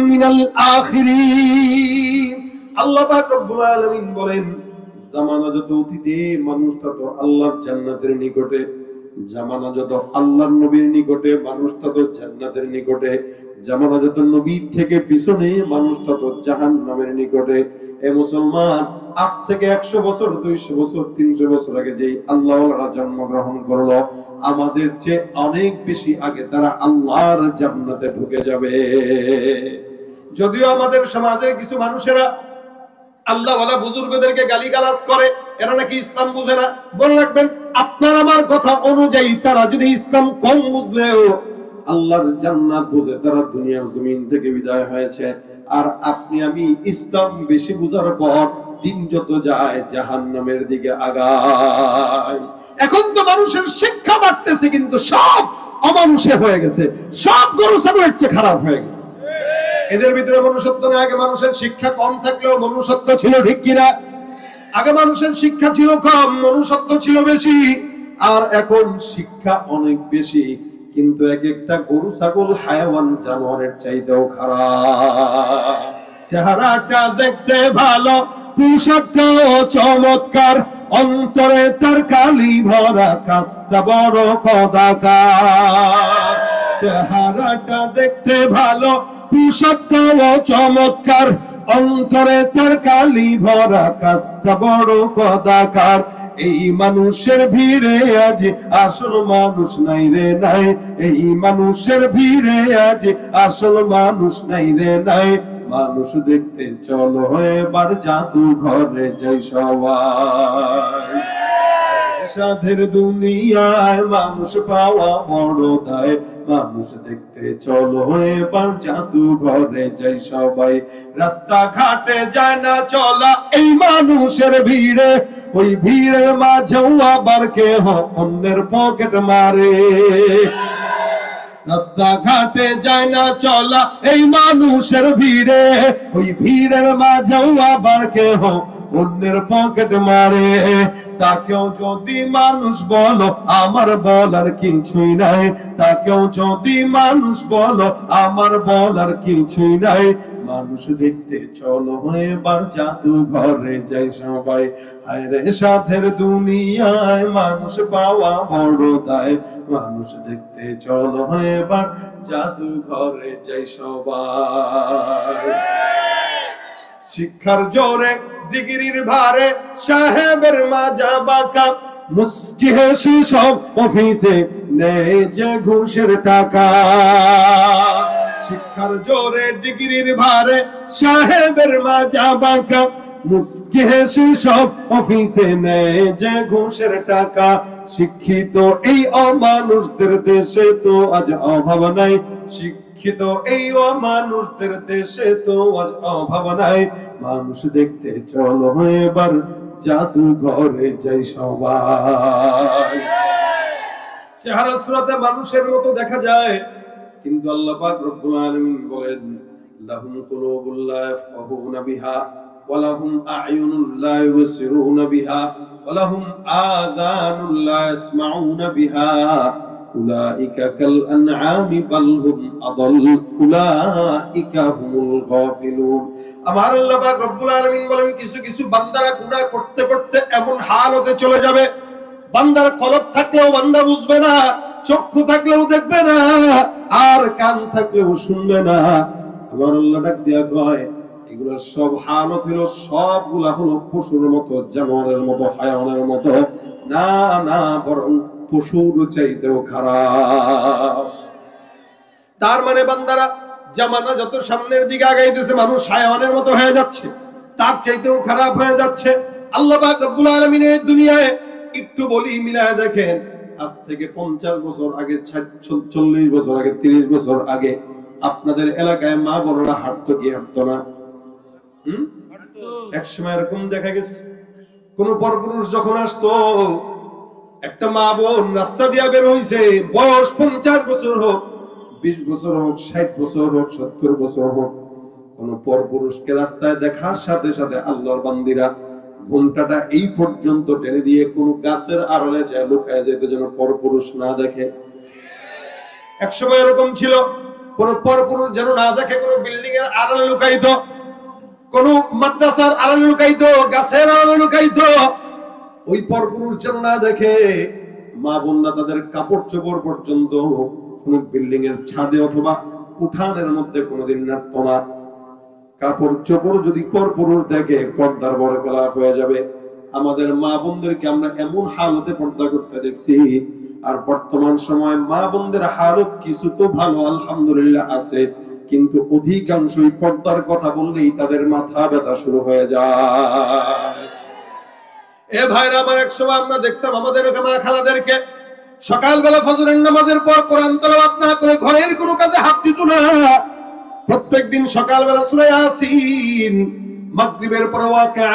মিনাল আখিরিন। আল্লাহ পাক রব্বুল আলামিন বলেন, জামানা যত অতীতে মানুষ তত আল্লাহর জান্নাতের নিকটে, জামানা যত আল্লাহর নবীর নিকটে মানুষ তত জান্নাতের নিকটে, জামানা যত নবীর থেকে পিছনে মানুষ তত জাহান্নামের নিকটে। এ মুসলমান, আজ থেকে 100 বছর 200 বছর 300 বছর আগে যেই আল্লাহওয়ালারা জন্মগ্রহণ করলো, আমাদের চেয়ে অনেক বেশি আগে তারা আল্লাহর জান্নাতে ঢুকে যাবে। যদিও আমাদের সমাজের কিছু মানুষেরা আল্লাহওয়ালা বুজুর্গদেরকে গালিগালাজ করে, এরা নাকি ইসলাম বুঝে না। মনে রাখবেন, আপনার আমার কথা অনুযায়ী তারা যদি ইসলাম কম বুঝলেও আল্লাহর জান্নাত বুঝে তারা দুনিয়ার জমিন থেকে বিদায় হয়েছে। আর আপনি আমি ইসলাম বেশি বুঝার পর দিন যত যায় জাহান্নামের দিকে আগায়। এখন তো মানুষের শিক্ষা বাড়তেছে, কিন্তু সব অমানুষে হয়ে গেছে, সব গরু ছাগলের চেয়ে খারাপ হয়ে গেছে। এদের ভিতরে মনুষ্যত্ব না। আগে মানুষের শিক্ষা কম থাকলেও মনুষ্যত্ব ছিল, ঠিক কিনা? আগে মানুষের শিক্ষা ছিল কম, মনুষ্যত্ব ছিল বেশি। আর এখন শিক্ষা অনেক বেশি, কিন্তু এক একটা গরু ছাগল হায়াওয়ান জানোয়ারের চাইতেও খারাপ। চেহারাটা দেখতে ভালো, পোশাকটাও চমৎকার, অন্তরে তার কালি ভরা, কাজটা বড় কদাকার। চেহারাটা দেখতে ভালো, পোশাকটাও চমৎকার, অন্তরে তার কালি ভরা, কাজটা বড় কদাকার। এই মানুষের ভিড়ে আজ আসল মানুষ নাই রে নাই, এই মানুষের ভিড়ে আজ আসল মানুষ নাই রে নাই। মানুষ দেখতে চলো এবার জাদু ঘরে যাই সবাই। সাধের দুনিয়ায় মানুষ পাওয়া বড় দায়, মানুষ দেখতে চলো এবার জাদু ঘরে যাই সবাই। রাস্তা ঘাটে যায় না চলা এই মানুষের ভিড়ে, ওই ভিড়ের মাঝেও আবার কেহ অন্যের পকেট মারে। রাস্তা ঘাটে যায় না চলা এই মানুষের ভিড়ে, ওই ভিড়ের মাঝেও আবার কেহ অন্যের পকেট মারে। তাকেও যদি মানুষ বলো আমার বলার কিছুই নাই, তাকেও যদি মানুষ বলো আমার বলার কিছুই নাই। মানুষ দেখতে চলো এবার জাদু ঘরে যাই সবাই। হায় রে সাধের দুনিয়ায় মানুষ পাওয়া বড় দায়, মানুষ দেখতে চলো এবার জাদু ঘরে যাই সবাই। শিক্ষার জোরে ডিগ্রির ভারে সাহেবের মাজা বাঁকা, মুস্কি হেসে সব অফিসে নেয় যে ঘুষের টাকা। শিক্ষার জোরে ডিগ্রির ভারে সাহেবের মাজা বাঁকা, মুস্কি হেসে সব অফিসে নেয় যে ঘুষের টাকা। শিক্ষিত এই অমানুষদের দেশে তো আজ অভাব নাই, শিক্ষিত এই অমানুষদের দেশে তো আজ অভাব নাই। মানুষ দেখতে চলো এবার জাদু ঘরে যাই সবাই। চেহারা সুরাতে মানুষের মতো দেখা যায়, কিন্তু আল্লাহ পাক রব্বুল আলামিন বলেন, লাহুম কুলুবুল লা ইয়াফকাহুনা বিহা ওয়া লাহুম আ'য়ুনুল লা ইউবসিরুনা বিহা ওয়া লাহুম আযানুল লা ইয়াসমাউনা বিহা উলাইকা কাল আনআমি বাল হুম আদাল উলাইকা হুমুল গাফিলুন। আমার আল্লাহ পাক রব্বুল আলামিন বলেন, কিছু কিছু বান্দারা গুনাহ করতে করতে এমন হাল হতে চলে যাবে, বান্দার কলব থাকলেও বান্দা বুঝবে না, চক্ষু থাকলেও দেখবে না, আর কান থাকলেও শুনবে না। আমার আল্লাহ ডাক দিয়া কয়, এগুলো সব হালত হলো, সবগুলা হলো পশুর মতো, জানোয়ারের মতো, হায়াওয়ানের মতো। না না, বরং পশুর চাইতেও খারাপ। তার মানে বান্দারা জামানা যত সামনের দিকে আগাইতেছে, মানুষ হায়াওয়ানের মতো হয়ে যাচ্ছে, তার চাইতেও খারাপ হয়ে যাচ্ছে। আল্লাহ পাক রব্বুল আলামিনের দুনিয়ায় একটু বলি মিলায় দেখেন, আজ থেকে 50 বছর আগে, 40 বছর আগে, 30 বছর আগে আপনাদের এলাকায় মা বোনেরা হাঁটতো কি হাঁটতো না? এক সময় এরকম দেখা গেছে, কোন পরপুরুষ যখন আসতো, একটা মা বোন রাস্তা দিয়া বের হইছে, বয়স 50 বছর হোক, 20 বছর হোক, 60 বছর হোক, 70 বছর হোক, কোন পরপুরুষকে রাস্তায় দেখার সাথে সাথে আল্লাহর বান্দিরা ঘুমটাটা এই পর্যন্ত টেনে দিয়ে কোন গাছের আড়ালে যায় লুকায় যেত যেন পরপুরুষ না দেখে। এক সময় এরকম ছিল, কোন পরপুরুষ যেন না দেখে কোন বিল্ডিং এর আড়ালে লুকাইতো, কোন মাদ্রাসার আড়ালে লুকাইতো, গাছের আড়ালে লুকাইতো। ওই পরপুরুষ যেন না দেখে মা বোনরা তাদের কাপড় চোপড় পর্যন্ত কোন বিল্ডিং এর ছাদে অথবা উঠানের মধ্যে কোনোদিন নাড়তো না। কাপড় চোপড় যদি পরপুরুষ দেখে পর্দার বরখেলাপ হয়ে যাবে। আমাদের মা বোনদেরকে আমরা এমন হালতে পর্দা করতে দেখছি। আর বর্তমান সময় মা বোনদের হালত কিছু তো ভালো আলহামদুলিল্লাহ আছে, কিন্তু অধিকাংশই পর্দার কথা বললেই তাদের মাথা ব্যথা শুরু হয়ে যায়। এ ভাইরা আমার, এক সময় আমরা দেখতাম আমাদের মা খালাদেরকে সকালবেলা ফজরের নামাজের পর কোরআন তেলাওয়াত না করে ঘরের কোনো কাজে হাত দিত না। প্রত্যেকদিন সকালবেলা সূরা ইয়াসিন, মাগরিবের পর ওয়াকিয়া,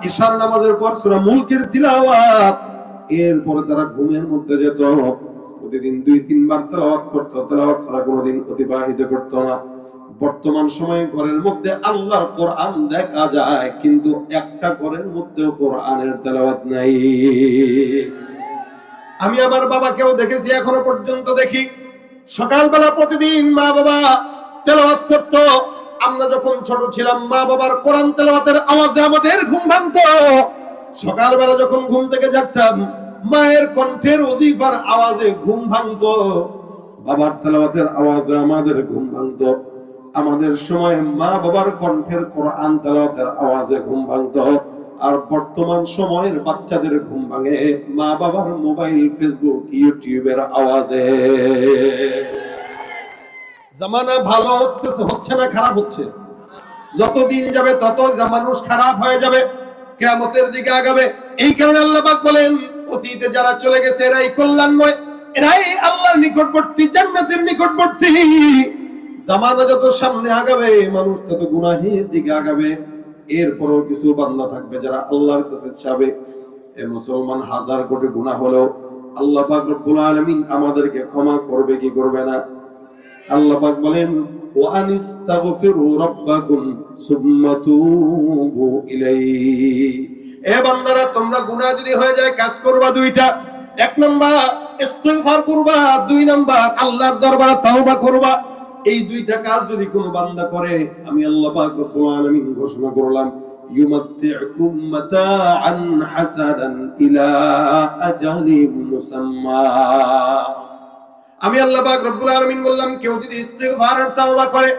ইশার নামাজের পর সূরা মুলকের তিলাওয়াত, এরপরে তারা ঘুমের মধ্যে যেত। প্রতিদিন 2-3 বার তেলাওয়াত করত, তেলাওয়াত ছাড়া কোনোদিন অতিবাহিত করত না। বর্তমান সময়ে ঘরের মধ্যে আল্লাহর কোরআন দেখা যায়, কিন্তু একটা ঘরের মধ্যেও কোরআনের তেলাওয়াত নাই। আমি আমার বাবাকেও দেখেছি, এখনো পর্যন্ত দেখি সকালবেলা প্রতিদিন মা বাবা তেলাওয়াত করত। আমরা যখন ছোট ছিলাম মা বাবার কোরআন তেলাওয়াতের আওয়াজে আমাদের ঘুম ভাঙতো। সকালবেলা যখন ঘুম থেকে জাগতাম মায়ের কণ্ঠের ওজিফার আওয়াজে ঘুম ভাঙতো, বাবার তেলাওয়াতের আওয়াজে আমাদের ঘুম ভাঙতো। আমাদের সময় মা বাবার কণ্ঠের কোরআন তেলাওয়াতের আওয়াজে ঘুম ভাঙতো। আর বর্তমান সময়ের বাচ্চাদের ঘুম ভাঙে মা বাবার মোবাইল, ফেসবুক, ইউটিউবের আওয়াজে। জামানা ভালো হচ্ছে না খারাপ হচ্ছে? যত দিন যাবে তত মানুষ খারাপ হয়ে যাবে, কিয়ামতের দিকে আগাবে। এই কারণে আল্লাহ পাক বলেন, অতীতে যারা চলে গেছে এরাই কল্যাণময়, এরাই আল্লাহর নিকটবর্তী, জান্নাতের নিকটবর্তী। জামানা যত সামনে আগাবে মানুষ তত গুনাহের দিকে আগাবে। এরপরও কিছু বান্দা থাকবে যারা আল্লাহর কাছে চাবে। এ মুসলমান, 1000 কোটি গুনাহ হলেও আল্লাহ পাক রব্বুল আলামিন আমাদেরকে ক্ষমা করবে কি করবে না? আল্লাহ পাক বলেন, ওয়া আনিস্তাগফিরু রাব্বাকুম সুম্মা তুবু ইলাইহি। এ বান্দারা, তোমরা গুনাহ যদি হয়ে যায় কাজ করবা দুইটা। 1 নাম্বার ইস্তিগফার করবা, 2 নাম্বার আল্লাহর দরবারে তাওবা করবা। এই দুইটা কাজ যদি কোনো বান্দা করে, আমি আল্লাহ পাক রব্বুল আলামিন ঘোষণা করলাম, ইউমাত্তিউকুম মাতাআন হাসানান ইলা আজালিন মুসাম্মা। আমি আল্লাহ পাক রব্বুল আলামিন বললাম, কেউ যদি ইস্তিগফার আর তাওবা করে,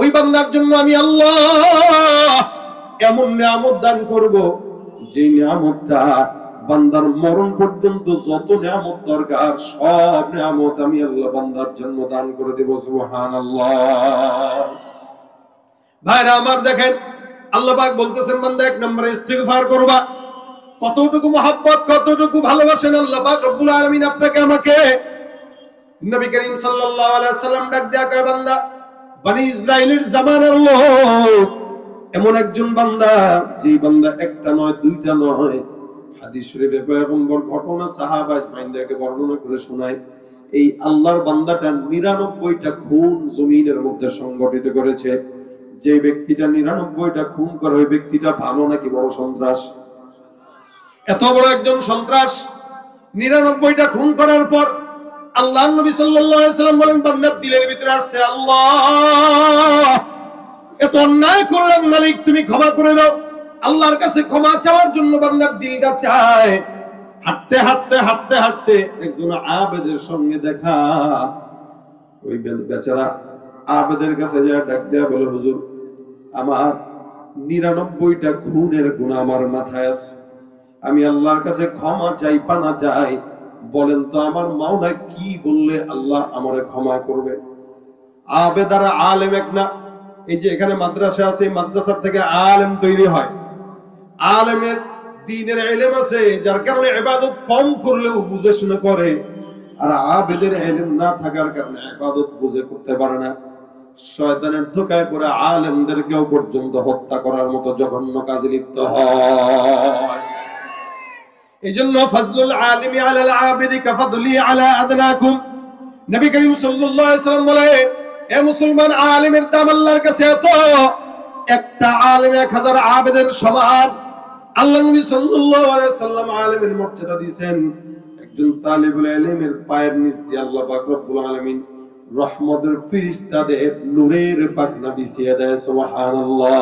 ওই বান্দার জন্য আমি আল্লাহ এমন নিয়ামত দান করব, যে নিয়ামতটা বান্দার মরণ পর্যন্ত যত নিয়ামত দরকার সব নিয়ামত আমি আল্লাহ বান্দার জন্য দান করে দেব। সুবহানাল্লাহ। ভাইরা আমার, দেখেন আল্লাহ পাক বলতেছেন, বান্দা 1 নম্বরে ইস্তিগফার করবা। কতটুকু মহব্বত, কতটুকু ভালোবাসেন আল্লাহ পাক রব্বুল আলামিন আপনাকে আমাকে। নবী করিম সাল্লাল্লাহু আলাইহি ওয়াসাল্লাম ডাক দেয়া কয়, বান্দা, বনি ইসরাইলের জামানার লোক এমন একজন বান্দা, যে বান্দা একটা নয়, দুইটা নয়, হাদিস শরীফে পয়গম্বর ঘটনা সাহাবা আজমাইনদেরকে বর্ণনা করে শোনায়। এই আল্লাহর বান্দাটা 99টা খুন জমিনের মধ্যে সংগঠিত করেছে। যে ব্যক্তিটা 99টা খুন করে, ওই ব্যক্তিটা ভালো নাকি বড় সন্ত্রাস? এত বড় একজন সন্ত্রাস 99টা খুন করার পর আল্লাহর নবী সাল্লাল্লাহু আলাইহি ওয়াসাল্লাম বলেন, বান্দার দিলের ভিতরে আসছে, আল্লাহ এত অন্যায় করলাম, মালিক তুমি ক্ষমা করে দাও। আল্লাহর কাছে ক্ষমা চাওয়ার জন্য বান্দার দিলটা চায়। হাঁটতে হাঁটতে হাঁটতে হাঁটতে একজন আবেদের সঙ্গে দেখা। ওই বেচারা আবেদের কাছে যা ডাক দেয়া বলে, হুজুর, আমার 99টা খুনের গুনাহ আমার মাথায় আছে, আমি আল্লাহর কাছে ক্ষমা চাই, পানা চাই, বলেন তো আমার মাওলা কি বললে আল্লাহ আমারে ক্ষমা করবে? আবেদারা আলেম এক না। এই যে এখানে মাদ্রাসা আছে, মাদ্রাসা থেকে আলেম তৈরি হয়। আলেমের দ্বীনের ইলম আছে, যার কারণে ইবাদত কম করলেও বুঝে শুনে করে, আর আবেদের ইলম না থাকার কারণে ইবাদত বুঝে করতে পারে না। শয়তানের ধোঁকায় পড়ে আলেমদেরকেও পর্যন্ত হত্যা করার মতো জঘন্য কাজে লিপ্ত হয়। এজন্য ফাদলুল আলিমি আলাল আবিদি কাফাদলি আলা আদনাকুম, নবী করিম সাল্লাল্লাহু আলাইহি ওয়াসাল্লাম বলে, এ মুসলমান, আলিমের দাম আল্লাহর কাছে এত, একটা আলিম 1000 আবেদের সমান। আল্লাহ নবী সাল্লাল্লাহু আলাইহি ওয়াসাল্লাম আলিমের মর্যাদা দিয়েছেন। একজন তালিবুল ইলমের পায়ের নিচ দিয়ে আল্লাহ পাক রব্বুল আলামিন রহমতের ফেরেশতাদের নূরের পাখনা বিছিয়ে দেয়। সুবহানাল্লাহ।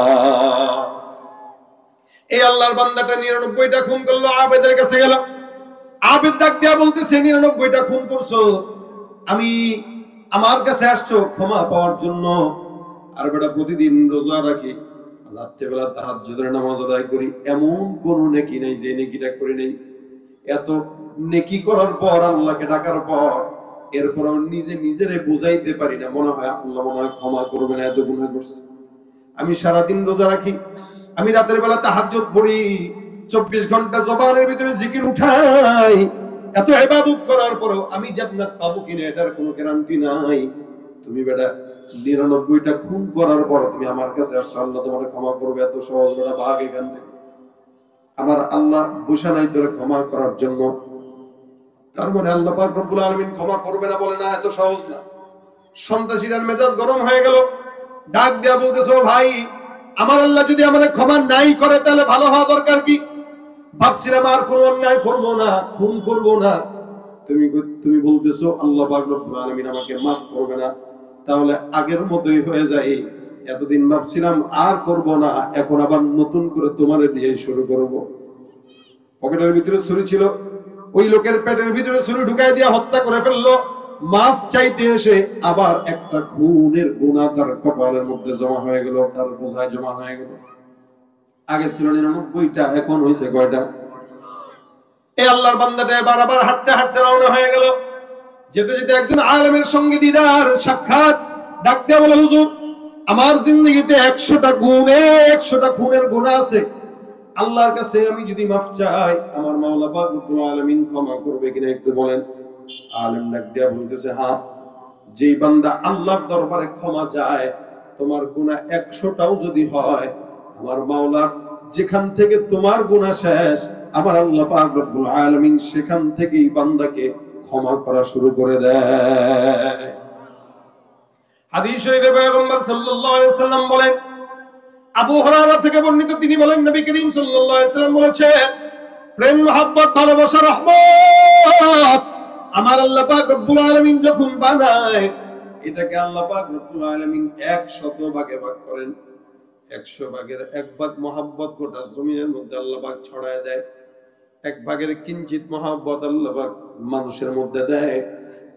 এই আল্লাহর বান্দাটা 99টা খুন করলো, আবেদের কাছে গেল। আবেদ ডাক দিয়া বলতেছে, 99টা খুন করছো, আমি আমার কাছে আসছো ক্ষমা পাওয়ার জন্য। আর বেটা প্রতিদিন রোজা রাখি, রাত্রেবেলা তাহাজ্জুদের নামাজ আদায় করি, এমন কোন নেকি নেই যে নেকিটা করি নেই। এত নেকি করার পর, আল্লাহকে ডাকার পর, এরপর নিজে নিজেরে বুঝাইতে পারি না, মনে হয় আল্লাহ মনে হয় ক্ষমা করবে না, এত গুনাহ করছি। আমি সারাদিন রোজা রাখি, আমি রাতের বেলা তাহাজ্জুদ পড়ি, 24 ঘন্টা জবানের ভিতরে জিকির উঠাই, এত ইবাদত করার পরেও আমি জান্নাত পাবো কিনা এটার কোনো গ্যারান্টি নাই। তুমি বেটা 99টা খুন করার পর তুমি আমার কাছে আসছো, আল্লাহ তোমার ক্ষমা করবে, এত সহজ বেটা, ভাগ এখান থেকে। আমার আল্লাহ বসে নাই তোরে ক্ষমা করার জন্য, তার মানে আল্লাহ পাক রব্বুল আলামিন ক্ষমা করবে না বলে না, এত সহজ না। সন্ত্রাসীদের মেজাজ গরম হয়ে গেল, ডাক দেয়া বলতেছে, ও ভাই, আমার আল্লাহ যদি আমাদের ক্ষমা নাই করে তাহলে ভালো হওয়া দরকার কি? ভাবছিলাম আর কোনো অন্যায় করবো না, খুন করবো না, তুমি বলতেছো আল্লাহ পাক রব্বুল আলামিন আমাকে মাফ করবে না, তাহলে আগের মতোই হয়ে যায়। এতদিন ভাবছিলাম আর করব না, এখন আবার নতুন করে তোমারে দিয়ে শুরু করব। পকেটের ভিতরে ছুরি ছিল, ওই লোকের পেটের ভিতরে ছুরি ঢুকাই দিয়ে হত্যা করে ফেললো। মাফ চাইতে এসে আবার একটা খুনের গুনাহ তার কপালের মধ্যে জমা হয়ে গেল, তার বোঝায় জমা হয়ে গেল। আগে ছিল 99টা, এখন হয়েছে কয়টা? এই আল্লাহর বান্দাটা এবার আবার হাঁটতে হাঁটতে রওনা হয়ে গেল। যেতে যেতে একজন আলেমের সঙ্গে দিদার সাক্ষাৎ, ডাক দিয়ে বলে, হুজুর, আমার জিন্দগিতে 100টা খুনের গুনাহ আছে, আল্লাহর কাছে আমি যদি মাফ চাই, আমার মাওলা পাক রব্বুল আলামিন ক্ষমা করবে কিনা একটু বলেন। আলেম ডাক দিয়া বলতেছে, হ্যাঁ, যেই বান্দা আল্লাহর দরবারে ক্ষমা চায়, তোমার গুনাহ 100টাও যদি হয়, আমার মাওলার যেখান থেকে তোমার গুনাহ শেষ, আমার আল্লাহ পাক রব্বুল আলামিন সেখান থেকেই বান্দাকে ক্ষমা করা শুরু করে দেয়। হাদিস শরীফে পয়গম্বর সাল্লাল্লাহু আলাইহি ওয়াসাল্লাম বলেন, আবু হুরায়রা থেকে বর্ণিত, তিনি বলেন, নবী করিম সাল্লাল্লাহু আলাইহি ওয়াসাল্লাম বলেছেন, প্রেম, মহব্বত, ভালোবাসা, রহমত আমার আল্লাহ পাক রব্বুল আলামিন যখন বানায়, এটাকে আল্লাহ পাক রব্বুল আলামিন 100 ভাগে ভাগ করেন। 100 ভাগের 1 ভাগ মহব্বত গোটা জমিনের মধ্যে আল্লাহ পাক ছড়ায় দেয়। 1 ভাগের কিঞ্চিত মহব্বত আল্লাহ পাক মানুষের মধ্যে দেয়।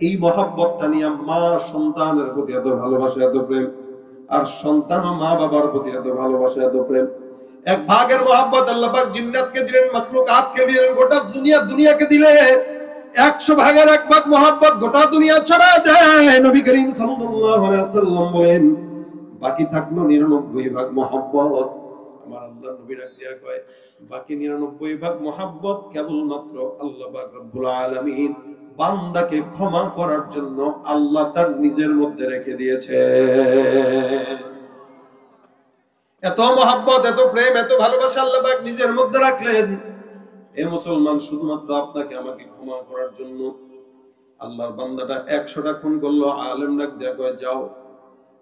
এই মহব্বতটা নিয়ে মা সন্তানের প্রতি এত ভালোবাসা, এত প্রেম, আর সন্তান ও মা বাবার প্রতি এত ভালোবাসা, এত প্রেম। 1 ভাগের মহব্বত আল্লাহ পাক জিন্নাতকে দিলেন, মাখলুকাতকে দিলেন, গোটা দুনিয়াকে দিলেন। 100 ভাগের 1 ভাগ মহব্বত গোটা দুনিয়া ছড়ায় দেয়। নবী করিম সাল্লাল্লাহু আলাইহি ওয়াসাল্লাম বলেন, বাকি থাকলো 99 ভাগ মহব্বত। আমার আল্লাহ নবী ডাক দিয়া কয়, বাকি 99 ভাগ মহব্বত কেবলমাত্র আল্লাহ পাক রব্বুল আলামিন বান্দাকে ক্ষমা করার জন্য আল্লাহ তার নিজের মধ্যে রেখে দিয়েছে। এত মহব্বত, এত প্রেম, এত ভালোবাসা আল্লাহ পাক নিজের মধ্যে রাখলেন। এ মুসলমান, শুধুমাত্র আপনাকে আমাকে ক্ষমা করার জন্য। আল্লাহর বান্দাটা 100টা খুন করলো, আলেম ডাক দেয়া কয়, যাও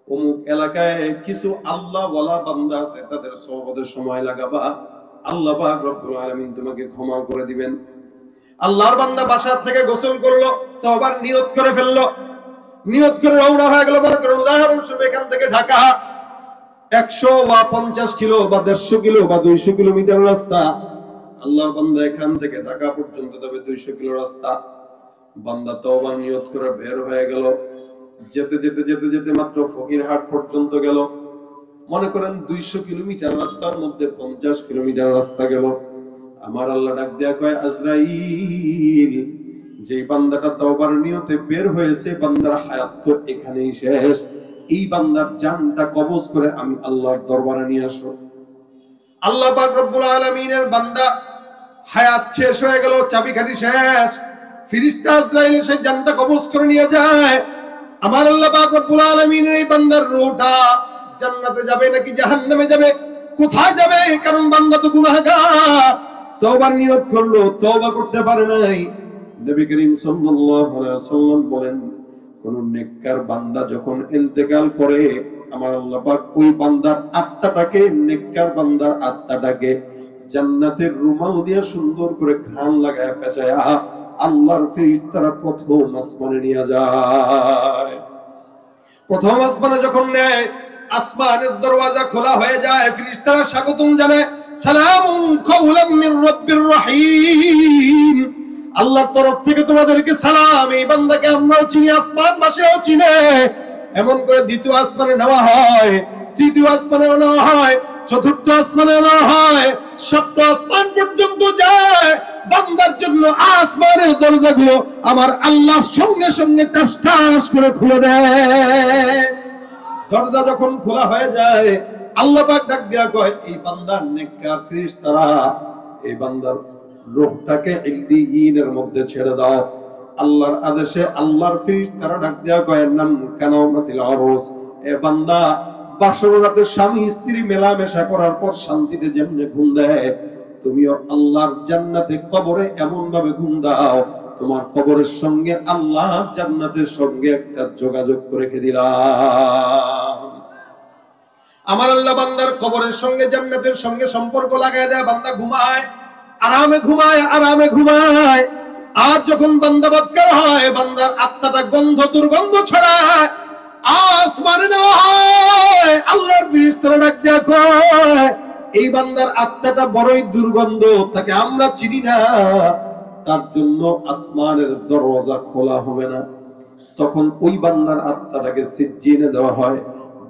অমুক এলাকায় কিছু আল্লাহ ওয়ালা বান্দা আছে, তাদের সোহবতে সময় লাগাবা, আল্লাহ পাক রব্বুল আলামিন তোমাকে ক্ষমা করে দিবেন। আল্লাহর বান্দা বাসার থেকে গোসল করলো, তওবার নিয়ত করে ফেললো, নিয়ত করে রওনা হয়ে গেল। মনে করেন উদাহরণস্বরূপ এখান থেকে ঢাকা 150 কিলো বা 150 কিলো বা 200 কিলোমিটার রাস্তা। আল্লাহর বান্দা এখান থেকে ঢাকা পর্যন্ত তবে 200 কিলো রাস্তা। বান্দা তওবার নিয়ত করে বের হয়ে গেল। যেতে যেতে যেতে যেতে মাত্র ফকিরহাট পর্যন্ত গেল। মনে করেন 200 কিলোমিটার রাস্তার মধ্যে 50 কিলোমিটার রাস্তা গেল। আমার আল্লাহ ডাক দেয়া কয়, আজরাইল, যেই বান্দাটা তওবার নিয়তে বের হয়েছে, বান্দার হায়াত তো এখানেই শেষ, এই বান্দার জানটা কবজ করে আমি আল্লাহর দরবারে নিয়ে আসো। আল্লাহ পাক রব্বুল আলামিনের বান্দা হায়াত শেষ হয়ে গেল, চাবিকাঠি শেষ, ফেরেশতা আজরাইল এসে জানটা কবজ করে নিয়ে যায়। আমার আল্লাহ পাক রব্বুল আলামিনের এই বান্দার রূহটা জান্নাতে যাবে নাকি জাহান্নামে যাবে, কোথায় যাবে? কারণ বান্দা তো গুনাহগার, তওবার নিয়ত করলো, তওবা করতে পারে নাই। নবী করিম সাল্লাল্লাহু আলাইহি ওয়াসাল্লাম বলেন, কোন নেককার বান্দা যখন ইন্তেকাল করে, আমার আল্লাহ পাক ওই বান্দার আত্মাটাকে, নেককার বান্দার আত্মাটাকে জান্নাতের রুমাল দিয়ে সুন্দর করে ঘ্রাণ লাগায় পেঁচায়া আল্লাহর ফেরেশতারা প্রথম আসমানে নিয়ে যায়। প্রথম আসমানে যখন নেয়, আসমানের দরওয়াজা খোলা হয়ে যায়, ফেরেশতারা স্বাগতম জানায়, সালামুন কাওলাম মির রাব্বির রহিম, আল্লাহর তরফ থেকে তোমাদেরকে সালাম। এই বান্দাকে আমরাও চিনি, আসমানবাসীও চিনে। এমন করে দ্বিতীয় আসমানে নেওয়া হয়, তৃতীয় আসমানে নেওয়া হয়, চতুর্থ আসমানে নেওয়া হয়, সপ্তম আসমান পর্যন্ত যায়। বান্দার জন্য আসমানের দরজাগুলো আমার আল্লাহর সঙ্গে সঙ্গে টাস টাস করে খুলে দেয়। দরজা যখন খোলা হয়ে যায়, আল্লাহ পাক ডাক দিয়া কয়, এই বান্দার নেককার ফেরেশতারা এই বান্দার রূহটাকে ইল্লিয়িনের মধ্যে ছেড়ে দাও। আল্লাহর আদেশে আল্লাহর ফেরেশতারা ডাক দিয়া কয়, নাম কানামাতিল আরস, এ বান্দা বাসর রাতে স্বামী স্ত্রী মেলামেশা করার পর শান্তিতে যেমনে ঘুম দেয়, তুমিও আল্লাহর জান্নাতে কবরে এমন ভাবে ঘুম দাও, তোমার কবরের সঙ্গে আল্লাহ জান্নাতের সঙ্গে একটা যোগাযোগ করে রেখে দিলাম। আমার আল্লাহ বান্দার কবরের সঙ্গে জান্নাতের সঙ্গে সম্পর্ক লাগায় দেয়। বান্দা ঘুমায়, আরামে ঘুমায়, আরামে ঘুমায়। আর যখন বান্দা বদকার হয়, বান্দার আত্মাটা গন্ধ দুর্গন্ধ ছড়ায়, আসমানে নেওয়া হয়। আল্লাহর ফেরেশতারা ডাক দিয়া কয়, এই বান্দার আত্মাটা বড়ই দুর্গন্ধ, তাকে আমরা চিনি না, তার জন্য আসমানের দরজা খোলা হবে না। তখন ওই বান্দার আত্মাটাকে সিজ্জিনে দেওয়া হয়।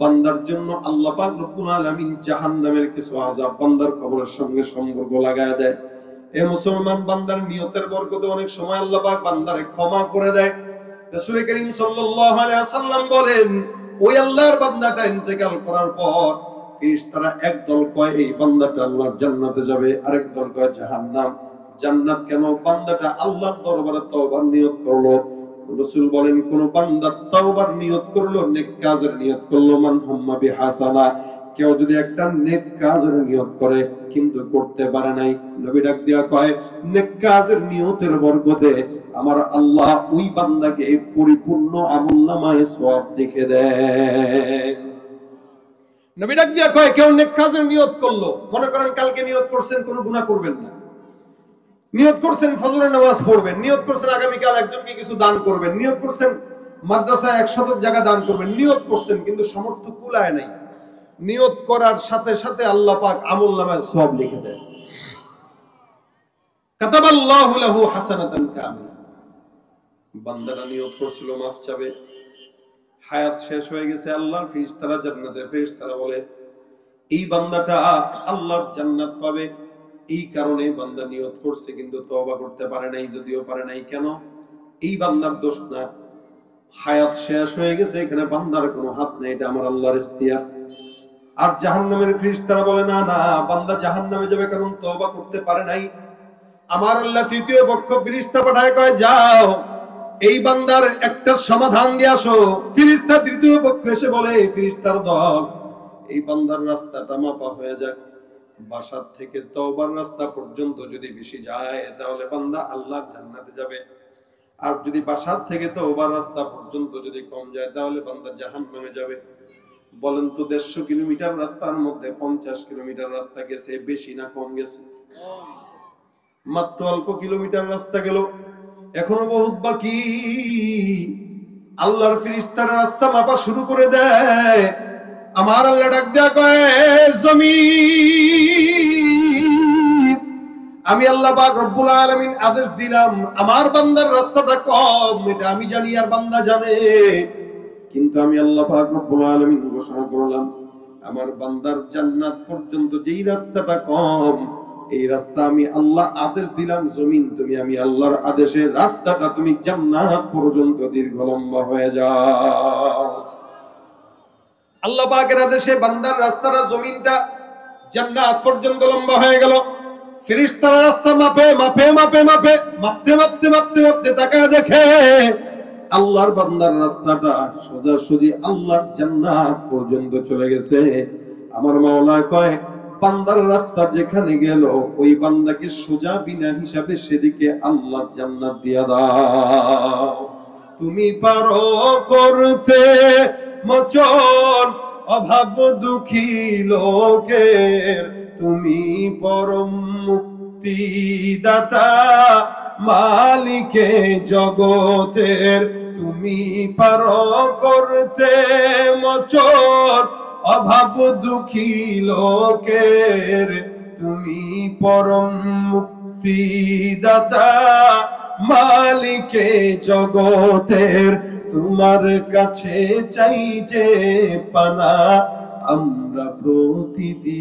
বান্দার জন্য আল্লাহ পাক রব্বুল আলামিন জাহান্নামের কিছু আযাব বান্দার কবরের সঙ্গে সম্পর্ক লাগায় দেয়। এ মুসলমান, বান্দার নিয়তের বরকতে অনেক সময় আল্লাহ পাক বান্দারে ক্ষমা করে দেয়। রাসূল করিম সাল্লাল্লাহু আলাইহি ওয়াসাল্লাম বলেন, ওই আল্লাহর বান্দাটা ইন্তেকাল করার পর ফেরেশতারা একদল কয় এই বান্দাটা আল্লাহর জান্নাতে যাবে, আরেক দল কয় জাহান্নাম। জান্নাত কেন? বান্দাটা আল্লাহর দরবারে তওবার নিয়ত করলো। রাসূল বলেন, কোন বান্দা তওবার নিয়ত করলো, নেক কাজের নিয়ত করলো, মান হাম্মা বিহাসানা, কেউ যদি একটা নেক কাজের নিয়ত করে কিন্তু করতে পারে নাই, নবী ডাক দিয়া কয়, নেক কাজের নিয়তের বরকতে আমার আল্লাহ ওই বান্দাকে পরিপূর্ণ আমলনামায়ে সওয়াব লিখে দেয়। নবী ডাক দিয়া কয়, কেউ নেক কাজের নিয়ত করলো, মনে করেন কালকে নিয়ত করছেন কোনো গুনাহ করবেন না, নিয়ত করছেন ফজরের নামাজ পড়বেন, নিয়ত করছেন আগামীকাল একজনকে কিছু দান করবেন, নিয়ত করছেন মাদ্রাসায় 100 জায়গা দান করবেন, নিয়ত করছেন কিন্তু সামর্থ্য কুলায় নাই। নিয়ত করার সাথে সাথে আল্লাহ পাক আমলনামায় সওয়াব লিখে দেয়। কাতাবাল্লাহু লাহু হাসানাতান কামিলা। বান্দারা নিয়ত করছিল মাফ চাবে, হায়াত শেষ হয়ে গেছে, আল্লাহর ফেরেশতারা, জান্নাতের ফেরেশতারা বলে এই বান্দাটা আল্লাহর জান্নাত পাবে। এই কারণে বান্দা নিয়ত করছে কিন্তু তওবা করতে পারে নাই। যদিও পারে নাই, কেন? এই বান্দার দোষ না, হায়াত শেষ হয়ে গেছে, এখানে বান্দার কোনো হাত নেই, এটা আমার আল্লাহর ইখতিয়ার। আর জাহান্নামের ফেরেশতারা বলে না না, বান্দা জাহান্নামে যাবে কারণ তওবা করতে পারে নাই। আমার আল্লাহ তৃতীয় পক্ষ ফেরেশতা পাঠায়, কয় যাও এই বান্দার একটা সমাধান দিয়ে আসো। ফেরেশতা তৃতীয় পক্ষ এসে বলে, ফেরেশতার দল, এই বান্দার রাস্তাটা মাপা হয়ে যাক, বাসার থেকে তওবার রাস্তা পর্যন্ত যদি বেশি যায় তাহলে বান্দা আল্লাহর জান্নাতে যাবে, আর যদি বাসার থেকে তওবার রাস্তা পর্যন্ত যদি কম যায় তাহলে বান্দা জাহান্নামে যাবে। বলেন তো 150 কিলোমিটার রাস্তার মধ্যে 50 কিলোমিটার রাস্তা গেছে, বেশি না কম গেছে? মাত্র অল্প কিলোমিটার রাস্তা গেল, এখনো বহুত বাকি। আল্লাহর ফেরেশতারা রাস্তা মাপা শুরু করে দেয়। আমার আল্লাহ ডাক দেয়া কয়, জমিন, আমি আল্লাহ পাক রব্বুল আলামিন আদেশ দিলাম, আমার বান্দার রাস্তাটা কম, এটা আমি জানি আর বান্দা জানে, কিন্তু আমি আল্লাহ পাক রব্বুল আলামিন ঘোষণা করলাম, আমার বান্দার জান্নাত পর্যন্ত যেই রাস্তাটা কম, এই রাস্তা আমি আল্লাহ আদেশ দিলাম, জমিন তুমি আমি আল্লাহর আদেশে রাস্তাটা তুমি জান্নাত পর্যন্ত দীর্ঘ লম্বা হয়ে যাও। আল্লাহ পাকের আদেশে বান্দার রাস্তাটা, জমিনটা জান্নাত পর্যন্ত লম্বা হয়ে গেল। ফেরেশতারা রাস্তা মাপে মাপে মাপে মাপে মাপতে মাপতে মাপতে মাপতে তাকায় দেখে আল্লাহর বান্দার রাস্তাটা সোজাসুজি আল্লাহর জান্নাত পর্যন্ত চলে গেছে। আমার মাওলা কয়, বান্দার রাস্তা যেখানে গেল ওই বান্দাকে সোজা বিনা হিসাবে সেদিকে আল্লাহর জান্নাত দিয়া দাও। তুমি পারো করতে মোচন অভাব দুঃখী লোকের, তুমি পরম মুক্তিদাতা মালিকে জগতের, তুমি পারো করতে মোচন অভাব দুঃখী লোকের, তুমি পরম মুক্তিদাতা মালিকে জগতের, তোমার কাছে চাই যে পানা আমরা প্রতিদিন,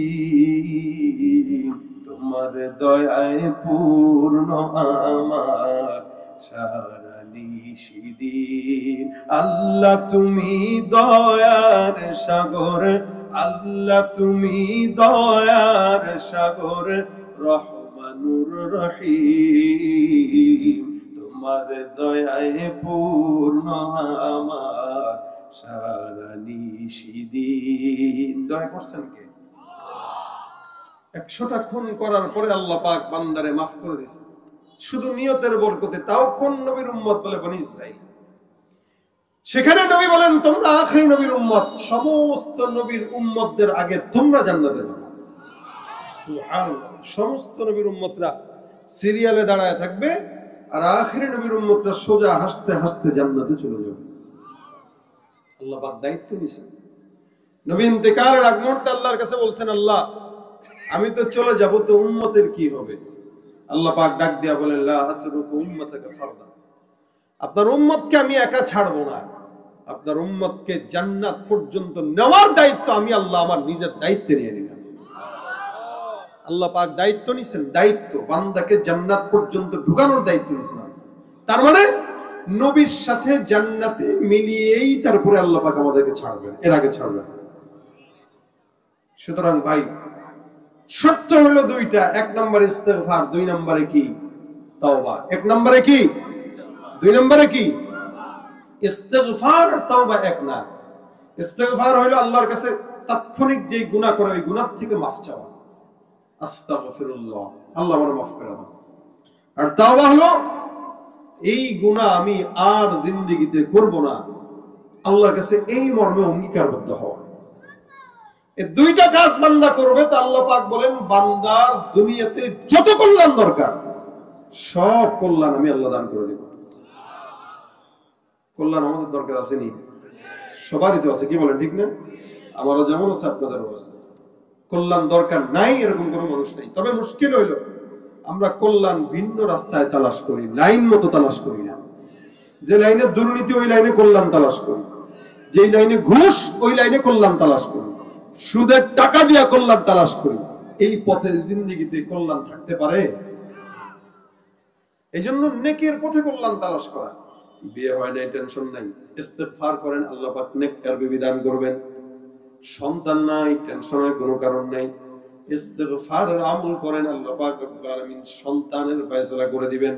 তোমার দয়ায় পূর্ণ আমার সারা নিশিদিন। আল্লাহ তুমি দয়ার সাগর, আল্লাহ তুমি দয়ার সাগর, রহমানুর রহিম, তোমার দয়ায় পূর্ণ আমার সারা নিশিদিন। দয়া করছেন কে? 100টা খুন করার পরে আল্লাহ পাক বান্দারে মাফ করে দিয়েছে শুধু নিয়তের বরকতে। তাও কোন নবীর উম্মত বলে? বনি ইসরাইল। সেখানে নবী বলেন তোমরা আখিরি নবীর উম্মত, সমস্ত নবীর উম্মতদের আগে তোমরা জান্নাতে যাবে। সুবহানাল্লাহ। সমস্ত নবীর উম্মতরা সিরিয়ালে দাঁড়ায় থাকবে আর আখিরি নবীর উম্মতরা সোজা হাসতে হাসতে জান্নাতে চলে যাবে। আল্লাহ পাক দায়িত্ব নিছেন। নবী ইন্তেকালের আগ মুহূর্তে আল্লাহর কাছে বলছেন, আল্লাহ আমি তো চলে যাব, তো উম্মতের কি হবে? আল্লাহ পাক ডাক দিয়া বলেন, লা আতরুকু উম্মাতাকা ফারদা, আপনার উম্মতকে আমি একা ছাড়বো না, আপনার উম্মতকে জান্নাত পর্যন্ত নেওয়ার দায়িত্ব আমি আল্লাহ আমার নিজের দায়িত্বে নিয়ে নিলাম। আল্লাহ পাক দায়িত্ব নিছেন, দায়িত্ব বান্দাকে জান্নাত পর্যন্ত ঢুকানোর দায়িত্ব নিছেন। তার মানে নবীর সাথে জান্নাতে মিলিয়েই তারপরে আল্লাহ পাক আমাদেরকে ছাড়বেন, এর আগে ছাড়বেন। সুতরাং ভাই শর্ত হলো দুইটা, 1 নম্বরে ইস্তেগফার, 2 নম্বরে কি? তওবা। 1 নম্বরে কি? 2 নম্বরে কি? ইস্তেগফার আর তওবা এক না। ইস্তেগফার হলো আল্লাহর কাছে তাৎক্ষণিক যে গুনাহ করে ওই গুনাহ থেকে মাফ চাওয়া, আস্তাগফিরুল্লাহ, আল্লাহ আমারে মাফ করে দাও। আর তওবা হলো এই গুনাহ আমি আর জিন্দেগিতে করব না, আল্লাহর কাছে এই মর্মে অঙ্গীকারবদ্ধ হওয়া। এই দুইটা কাজ বান্দা করবে তো আল্লাহ পাক বলেন বান্দার দুনিয়াতে যত কল্যাণ দরকার সব কল্যাণ আমি আল্লাহ দান করে দেব। কল্যাণ আমাদের দরকার আছে নি? সবারই তো আছে, কি বলেন ঠিক না? আমারও যেমন আছে আপনাদেরও আছে। কল্যাণ দরকার নাই এরকম কোনো মানুষ নেই। তবে মুশকিল হইল আমরা কল্যাণ ভিন্ন রাস্তায় তালাশ করি, লাইন মতো তালাশ করি না। যে লাইনে দুর্নীতি ওই লাইনে কল্যাণ তালাশ করি, যে লাইনে ঘুষ ওই লাইনে কল্যাণ তালাশ করি, সুদের টাকা দিয়া কল্যাণ তালাশ করি। এই পথে জিন্দেগিতে কল্যাণ থাকতে পারে? এই জন্য নেকের পথে কল্যাণ তালাশ করা। বিয়ে হয় নাই, টেনশন নাই, ইস্তেগফার করেন, আল্লাহ পাক নেককার বিবি দান করবেন। সন্তান নাই, টেনশনের কোনো কারণ নাই, ইস্তেগফারের আমল করেন, আল্লাহ পাক রব্বুল আলামিন সন্তানের ফয়সালা করে দিবেন।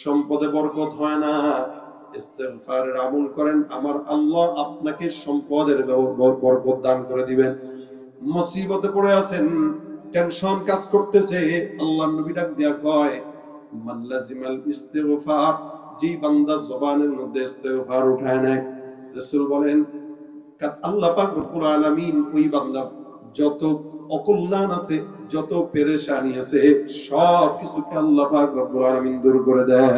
সম্পদে বরকত হয় না, ইস্তেগফারের আমল করেন, আমার আল্লাহ আপনাকে সম্পদের বরকত দান করে দিবেন। মুসিবতে পড়ে আছেন, টেনশন কাজ করতেছে, আল্লাহর নবী ডাক দিয়া কয় মান লাজিমাল ইস্তিগফার, যে বান্দা জবানের মধ্যে ইস্তিগফার উঠায় নেয়, রাসূল বলেন আল্লাহ পাক রব্বুল আলামিন ওই বান্দা যত অকল্যাণ আছে, যত পেরেশানি আছে সব কিছুকে আল্লাহ পাক রব্বুল আলামিন দূর করে দেয়।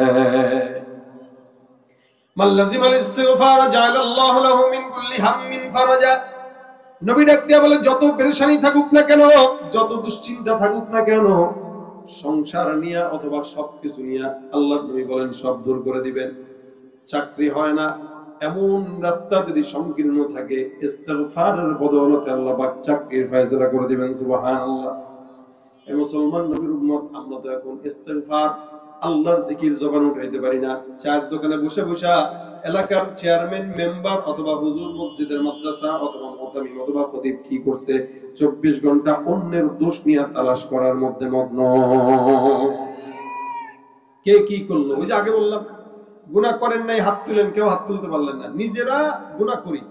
মান লাজিমাল ইস্তিগফার জাআলাল্লাহু লাহু মিন কুল্লি হাম্মিন ফারাজা। নবী ডাক দিয়া বলে যত পেরেশানি থাকুক না কেন, যত দুশ্চিন্তা থাকুক না কেন, সংসার নিয়ে অথবা সবকিছু নিয়ে আল্লাহর নবী বলেন সব দূর করে দিবেন। চাকরি হয় না, এমন রাস্তা যদি সংকীর্ণ থাকে, ইস্তিগফারের বদৌলতে আল্লাহ পাক চাকরির ফয়সালা করে দিবেন। সুবহানাল্লাহ। এই মুসলমান নবীর উম্মত আমরা তো এখন ইস্তিগফার আল্লাহর জিকির জবান উঠাইতে পারি না। চায়ের দোকানে বসে বসে এলাকার চেয়ারম্যান, মেম্বার অথবা হুজুর, মসজিদের মাদ্রাসা অথবা মুতামিম অথবা খতিব কি করছে, 24 ঘন্টা অন্যের দোষ নিয়ে তালাশ করার মধ্যে মগ্ন। কে কি করলো? ওই যে আগে বললাম, গুনাহ করেন নাই হাত তুলেন, কেউ হাত তুলতে পারলেন না। নিজেরা গুনাহ করি,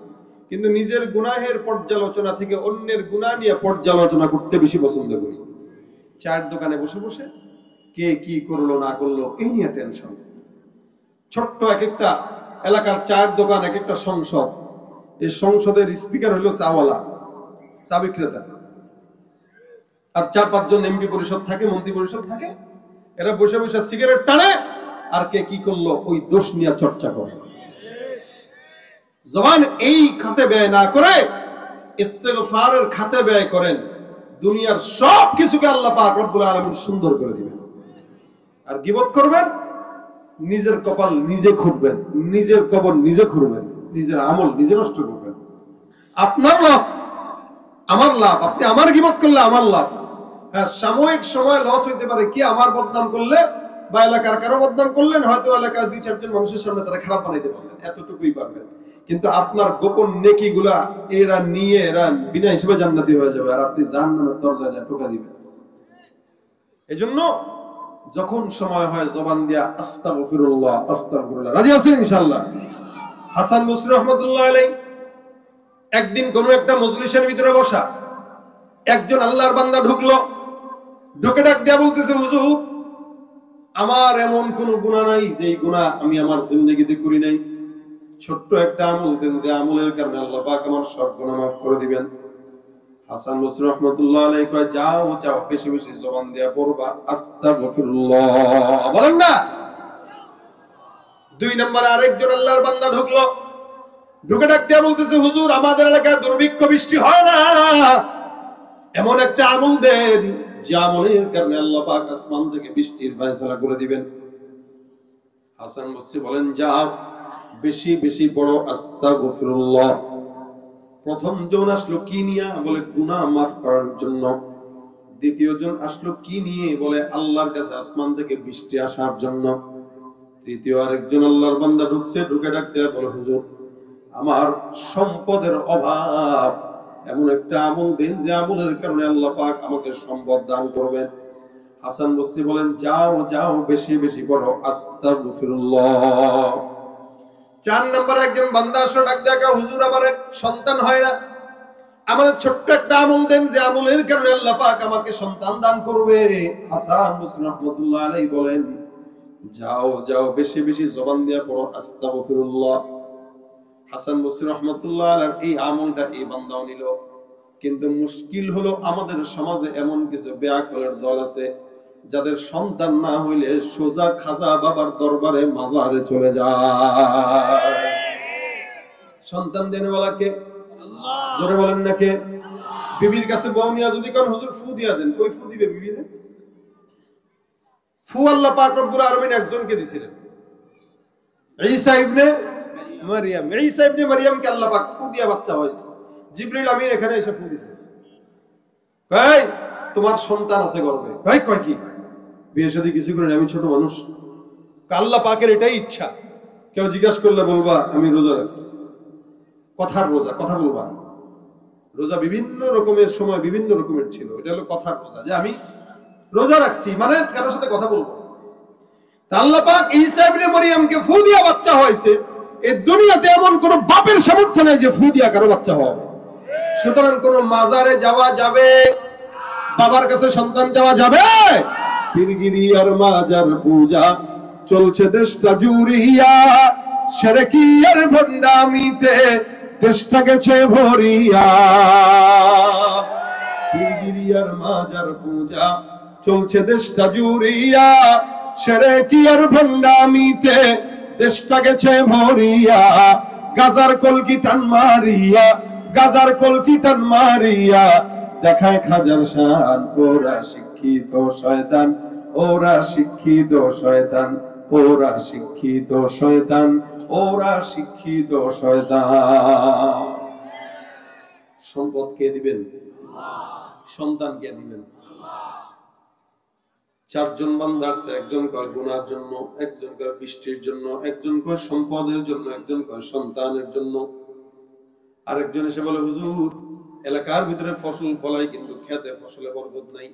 কিন্তু নিজের গুনাহের পর্যালোচনা থেকে অন্যের গুনাহ নিয়ে পর্যালোচনা করতে বেশি পছন্দ করি। চায়ের দোকানে বসে বসে কে কি করলো না করলো এই নিয়ে টেনশন। ছোট্ট এক একটা এলাকার চায়ের দোকান, এক একটা সংসদ। এই সংসদের স্পিকার হলো চাওয়ালা, চা বিক্রেতা, আর 4-5 জন এমপি পরিষদ থাকে, মন্ত্রী পরিষদ থাকে। এরা বসে বসে সিগারেট টানে আর কে কি করলো ওই দোষ নিয়ে চর্চা করে। জবান এই খাতে ব্যয় না করে ইস্তেগফারের খাতে ব্যয় করেন, দুনিয়ার সব কিছুকে আল্লাহ পাক রব্বুল আলামিন সুন্দর করে দিবেন। আর গীবত করবেন, নিজের কপাল নিজে খুঁড়বেন, নিজের কবর নিজে খুঁড়বেন, নিজের আমল নিজে নষ্ট করবেন। আপনার লস, আমার লাভ। আপনি আমার গীবত করলে আমার লাভ। হ্যাঁ, সাময়িক সময় লস হইতে পারে, কি আমার বদনাম করলে বা এলাকার কারো বদনাম করলেন, হয়তো এলাকার 2-4 জন মানুষের সামনে তারা খারাপ বানাইতে পারলেন, এতটুকুই পারবেন। কিন্তু আপনার গোপন নেকিগুলা এরা নিয়ে এরা বিনা হিসেবে জান্নাতি হয়ে যাবে, আর আপনি জাহান্নামের দরজায় যা টোকা দিবেন। এজন্য যখন সময় হয় জবান দিয়া আস্তাগফিরুল্লাহ আস্তাগফিরুল্লাহ। রাজি আছেন ইনশাআল্লাহ? হাসান বসরি রাহমাতুল্লাহ আলাইহি একদিন কোন একটা মজলিসের ভিতরে বসা, একজন আল্লাহর বান্দা ঢুকলো, ঢুকে ডাক দিয়া বলতেছে, হুজুর আমার এমন কোন গুনাহ নাই যেই গুনাহ আমি আমার জিন্দেগিতে করি নাই। ছোট্ট একটা আমল দেন যে আমলের কারণে আল্লাহ পাক আমার সব গুনাহ মাফ করে দিবেন। হাসান বসরি রাহমাতুল্লাহ আলাইহি কয়, যাও যাও বেশি বেশি জবান দিয়া পড়বা আস্তাগফিরুল্লাহ, বলেন না? 2 নম্বরে আরেকজন আল্লাহর বান্দা ঢুকলো, ঢুকে ডাক দিয়া বলতেছে, হুজুর আমাদের এলাকায় দুর্ভিক্ষ বৃষ্টি হয় না, এমন একটা আমল দেন যে আমলের কারণে আল্লাহ পাক আসমান থেকে বৃষ্টির ফয়সালা করে দিবেন। হাসান বসরি বলেন, যাও বেশি বেশি পড়ো আস্তাগফিরুল্লাহ। প্রথম জন আসলো কি নিয়ে? বলে গুনাহ মাফ করার জন্য। দ্বিতীয় জন আসলো কি নিয়ে? বলে আল্লাহর কাছে আসমান থেকে বৃষ্টি আসার জন্য। তৃতীয় আরেকজন আল্লাহর বান্দা ঢুকছে, ঢুকে ডাক দেয়া বলে, হুজুর আমার সম্পদের অভাব, এমন একটা আমল দেন যে আমলের কারণে আল্লাহ পাক আমাকে সম্পদ দান করবেন। হাসান বসরি বলেন, যাও যাও বেশি বেশি পড়ো আস্তাগফিরুল্লাহ। 4 নম্বরে একজন বান্দা আসলো, ডাক দেখা, হুজুর আমার এক সন্তান হয় না, আমার ছোট্ট একটা আমল দেন যে আমলের কারণে আল্লাহ পাক আমাকে সন্তান দান করবে। হাসান বসরি রাহমাতুল্লাহ আলাইহি বলেন, যাও যাও বেশি বেশি জবান দিয়া পড়ো আস্তাগফিরুল্লাহ। হাসান বসরি রাহমাতুল্লাহ আলাইহি এই আমলটা এই বান্দাও নিল। কিন্তু মুশকিল হলো আমাদের সমাজে এমন কিছু বেআকলের দল আছে যাদের সন্তান না হইলে সোজা খাজা বাবার দরবারে মাজারে চলে যায়। সন্তান দেনওয়ালা কে? আল্লাহ। জোরে বলেন না কে? বিবির কাছে বউ নিয়া যদি কোন হুজুর ফু দিয়া দেন, কই ফু দিবে বিবিরে? ফু আল্লাহ পাক রব্বুল আলামিন একজনকে দিছিলেন, ঈসা ইবনে মারইয়াম। ঈসা ইবনে মারইয়ামকে আল্লাহ পাক ফু দিয়া বাচ্চা হইছে। জিবরিল আমিন এখানে এসে ফু দিছে, কই তোমার সন্তান আছে গর্ভে। ভাই কয় কি? বিয়ে শাদী কিছু করেন, আমি ছোট মানুষ। আল্লাহ পাকের এটাই ইচ্ছা, কেউ জিজ্ঞাসা করলে বলবা আমি রোজা রাখছি। কথার রোজা, কথা বলবা না। রোজা বিভিন্ন রকমের সময় বিভিন্ন রকমের ছিল, এটা হলো কথার রোজা, যে আমি রোজা রাখছি মানে কারোর সাথে কথা বলবো। আল্লাহ পাক ঈসা ইবনে মারইয়ামকে ফু দিয়া বাচ্চা হয়েছে। এই দুনিয়াতে এমন কোন বাপের সামর্থ্য নেই যে ফু দিয়া কারো বাচ্চা হবে। সুতরাং কোন মাজারে যাওয়া যাবে, বাবার কাছে সন্তান যাওয়া যাবে? পীরগিরি আর মাজার পূজা চলছে দেশটা জুড়িয়া, শিরকি আর ভণ্ডামিতে দেশটা গেছে ভরিয়া। পীরগিরি আর মাজার পূজা চলছে দেশটা জুড়িয়া, শিরকি আর ভণ্ডামিতে দেশটা গেছে ভরিয়া। গাজার কলকি টান মারিয়া, গাজার কলকি টান মারিয়া দেখায় খাজার শান। ওরা শিক্ষিত শয়তান, ওরা শিক্ষিত শয়তান, ওরা শিক্ষিত শয়তান, ওরা শিক্ষিত শয়তান। সম্পদ কে দিবেন? সন্তান কে দিবেন? চারজন বান্দা আসছে, একজন কয় গুনার জন্য, একজন কয় বৃষ্টির জন্য, একজন কয় সম্পদের জন্য, একজন কয় সন্তানের জন্য। আরেকজন এসে বলে, হুজুর এলাকার ভিতরে ফসল ফলাই কিন্তু খেতে ফসলে বরকত নাই,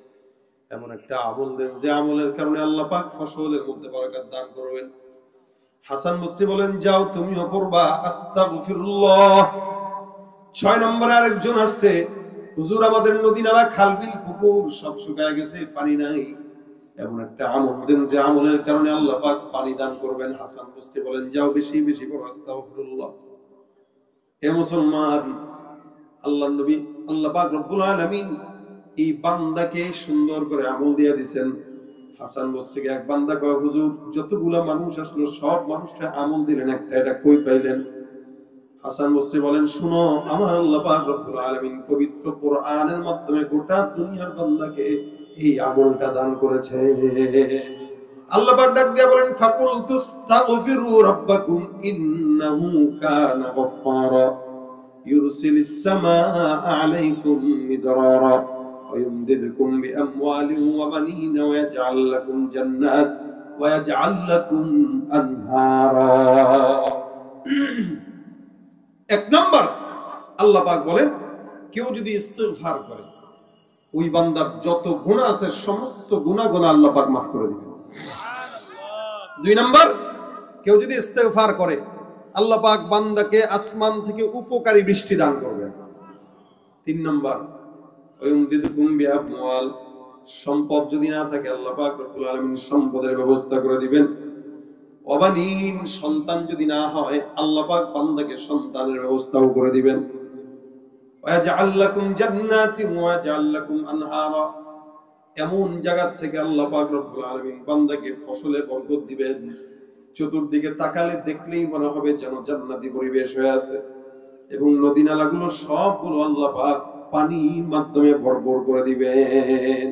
এমন একটা আমল দেন যে আমলের কারণে আল্লাহ পাক ফসলের মধ্যে বরকত দান করবেন। হাসান বসরি বলেন, যাও তুমিও পড়বা আস্তাগফিরুল্লাহ। 6 নম্বরে আরেকজন আসছে, হুজুর আমাদের নদী নালা খাল বিল পুকুর সব শুকায় গেছে, পানি নাই, এমন একটা আমল দেন যে আমলের কারণে আল্লাহ পাক পানি দান করবেন। হাসান বসরি বলেন, যাও বেশি বেশি পড়ো আস্তাগফিরুল্লাহ। হে মুসলমান, আল্লাহর নবী আল্লাহ পাক রব্বুল আলামিন এই বান্দাকে সুন্দর করে আমল দিয়ে দিবেন। হাসান বসরিকে এক বান্দা কয়, হুজুর যতগুলা মানুষ আসলো সব মানুষটা আমল দিলেন, একটা এটা কই পাইলেন? হাসান বসরি বলেন, শুনো, আমার আল্লাহ পাক রব্বুল আলামিন পবিত্র কোরআনের মাধ্যমে গোটা দুনিয়ার বান্দাকে এই আমলটা দান করেছে। আল্লাহ পাক ডাক দিয়ে বলেন, ফাকুল তুস্তাগফিরু রাব্বাকুম ইন্নাহু কানা গফফারা ইউরসিলিস সামাআ আলাইকুম মিদরারা ويمددكم بأموال وبنين ويجعل لكم جنات ويجعل لكم أنهارا। এক নম্বর আল্লাহ পাক বলেন, কেউ যদি ইস্তিগফার করে ওই বান্দার যত গুনাহ আছে সমস্ত গুনাহ আল্লাহ পাক মাফ করে দিবেন। 2 নম্বর, কেউ যদি ইস্তিগফার করে আল্লাহ পাক বান্দাকে আসমান থেকে উপকারী বৃষ্টি দান করবেন। 3 নম্বর, সম্পদ যদি না থাকে আল্লাহ পাক রব্বুল আলামিন সম্পদের ব্যবস্থা করে দিবেন। ওয়াবানিন, সন্তান যদি না হয় আল্লাহ পাক বান্দাকে সন্তানের ব্যবস্থাও করে দিবেন। ওয়াজআল লাকুম জান্নাতিন ওয়াজআল লাকুম আনহারা, এমন জায়গা থেকে আল্লাহ পাক রব্বুল আলামিন বান্দাকে ফসলে বরকত দিবেন, চতুর্দিকে তাকালে দেখলেই মনে হবে যেন জান্নাতি পরিবেশ হয়ে আছে, এবং নদী নালাগুলো সবগুলো আল্লাহ পাক পানির মাধ্যমে ভরপুর করে দিবেন।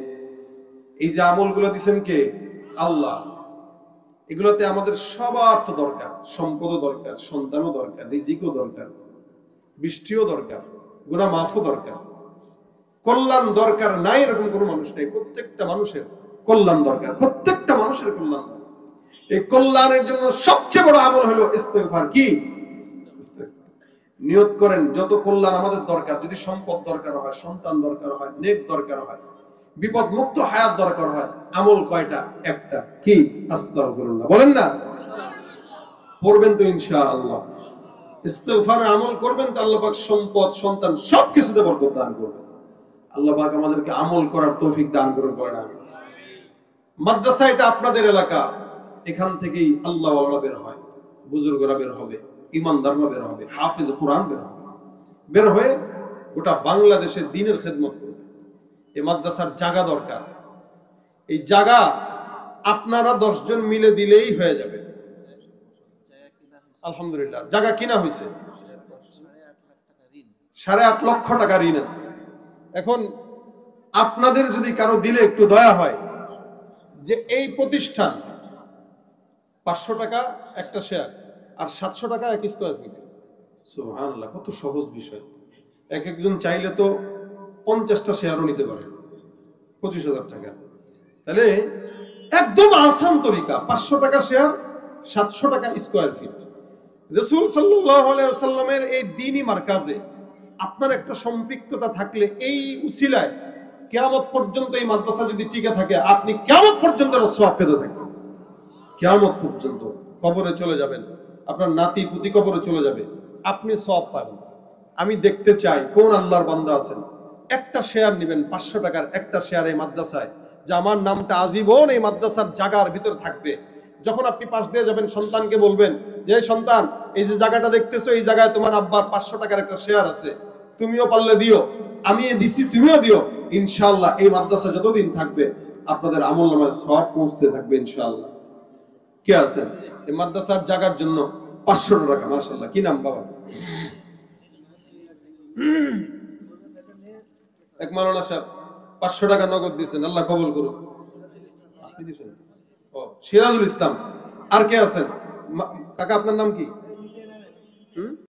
এই যে আমলগুলো দিবেন কে? আল্লাহ। এগুলোতে আমাদের সবার তো দরকার, সম্পদও দরকার, সন্তানও দরকার, রিজিকও দরকার, বৃষ্টিও দরকার, গুনাহ মাফও দরকার, কল্যাণ দরকার নাই এরকম কোনো মানুষ নেই। প্রত্যেকটা মানুষের কল্যাণ দরকার, প্রত্যেকটা মানুষের কল্যাণ দরকার। এই কল্যাণের জন্য সবচেয়ে বড় আমল হলো ইস্তিগফার। কি? ইস্তিগফার। নিয়ত করেন, যত কল্যাণ আমাদের দরকার, যদি সম্পদ দরকার হয়, সন্তান দরকার হয়, নেক দরকার হয়, বিপদ মুক্ত হায়াত দরকার হয়, আমল কয়টা? একটা। কি? আস্তাগফিরুল্লাহ। বলেন না? পড়বেন তো ইনশাআল্লাহ। ইস্তিগফারের আমল করবেন তো আল্লাহ পাক সম্পদ, সন্তান সবকিছুতে বরকত দান করবেন। আল্লাহ পাক আমাদেরকে আমল করার তৌফিক দান করুন, বলেন আমিন। মাদ্রাসা এটা আপনাদের এলাকা, এখান থেকেই আল্লাহ ওয়ালা বের হয়, বুজুর্গরা বের হবে, ইমানদাররা বের হবে, হাফেজ কোরআন বের হবে, বের হয়ে গোটা বাংলাদেশের দ্বীনের খেদমত করবে। এই মাদ্রাসার জায়গা দরকার, এই জায়গা আপনারা 10 জন মিলে দিলেই হয়ে যাবে। আলহামদুলিল্লাহ, জায়গা কিনা হয়েছে, 8.5 লক্ষ টাকা ঋণ আছে। এখন আপনাদের যদি কারো দিলে একটু দয়া হয়, যে এই প্রতিষ্ঠান 500 টাকা একটা শেয়ার আর 700 টাকা 1 স্কয়ার ফিট। সুবহানাল্লাহ, কত সহজ বিষয়। একজন চাইলে তো 50টা শেয়ারও নিতে পারে, 25,000 টাকা। তাহলে একদম আসান তরিকা, 500 টাকা শেয়ার, 700 টাকা স্কয়ার ফিট। রাসূল সাল্লাল্লাহু আলাইহি ওয়াসাল্লামের এই দ্বীনি মার্কাজে আপনার একটা সম্পৃক্ততা থাকলে, এই উসিলায় কিয়ামত পর্যন্ত এই মাদ্রাসা যদি টিকে থাকে, আপনি কিয়ামত পর্যন্ত সওয়াব পেতে থাকবেন। কিয়ামত পর্যন্ত কবরে চলে যাবেন, আপনার নাতি পুতি কবরে চলে যাবে, আপনি সওয়াব পাবেন। আমি দেখতে চাই কোন আল্লাহর বান্দা আছেন, একটা শেয়ার নেবেন, 500 টাকার একটা শেয়ার এই মাদ্রাসায়, যে আমার নামটা আজীবন এই মাদ্রাসার জায়গার ভিতরে থাকবে। যখন আপনি পাশ দিয়ে যাবেন, সন্তানকে বলবেন যে সন্তান, এই যে জায়গাটা দেখতেছো, এই জায়গায় তোমার আব্বার 500 টাকার একটা শেয়ার আছে, তুমিও পারলে দিও, আমি দিছি তুমিও দিও। ইনশাআল্লাহ এই মাদ্রাসা যতদিন থাকবে আপনাদের আমলনামায় সওয়াব পৌঁছতে থাকবে ইনশাআল্লাহ। কে আছেন এই মাদ্রাসার জায়গার জন্য 500 টাকা? মাশাআল্লাহ, কি নাম বাবা? এক মাওলানা সাহেব 500 টাকা নগদ দিয়েছেন, আল্লাহ কবুল করুন। আপনি দিয়েছেন? ও, সিরাজুল ইসলাম। আর কে আছেন কাকা, আপনার নাম কি?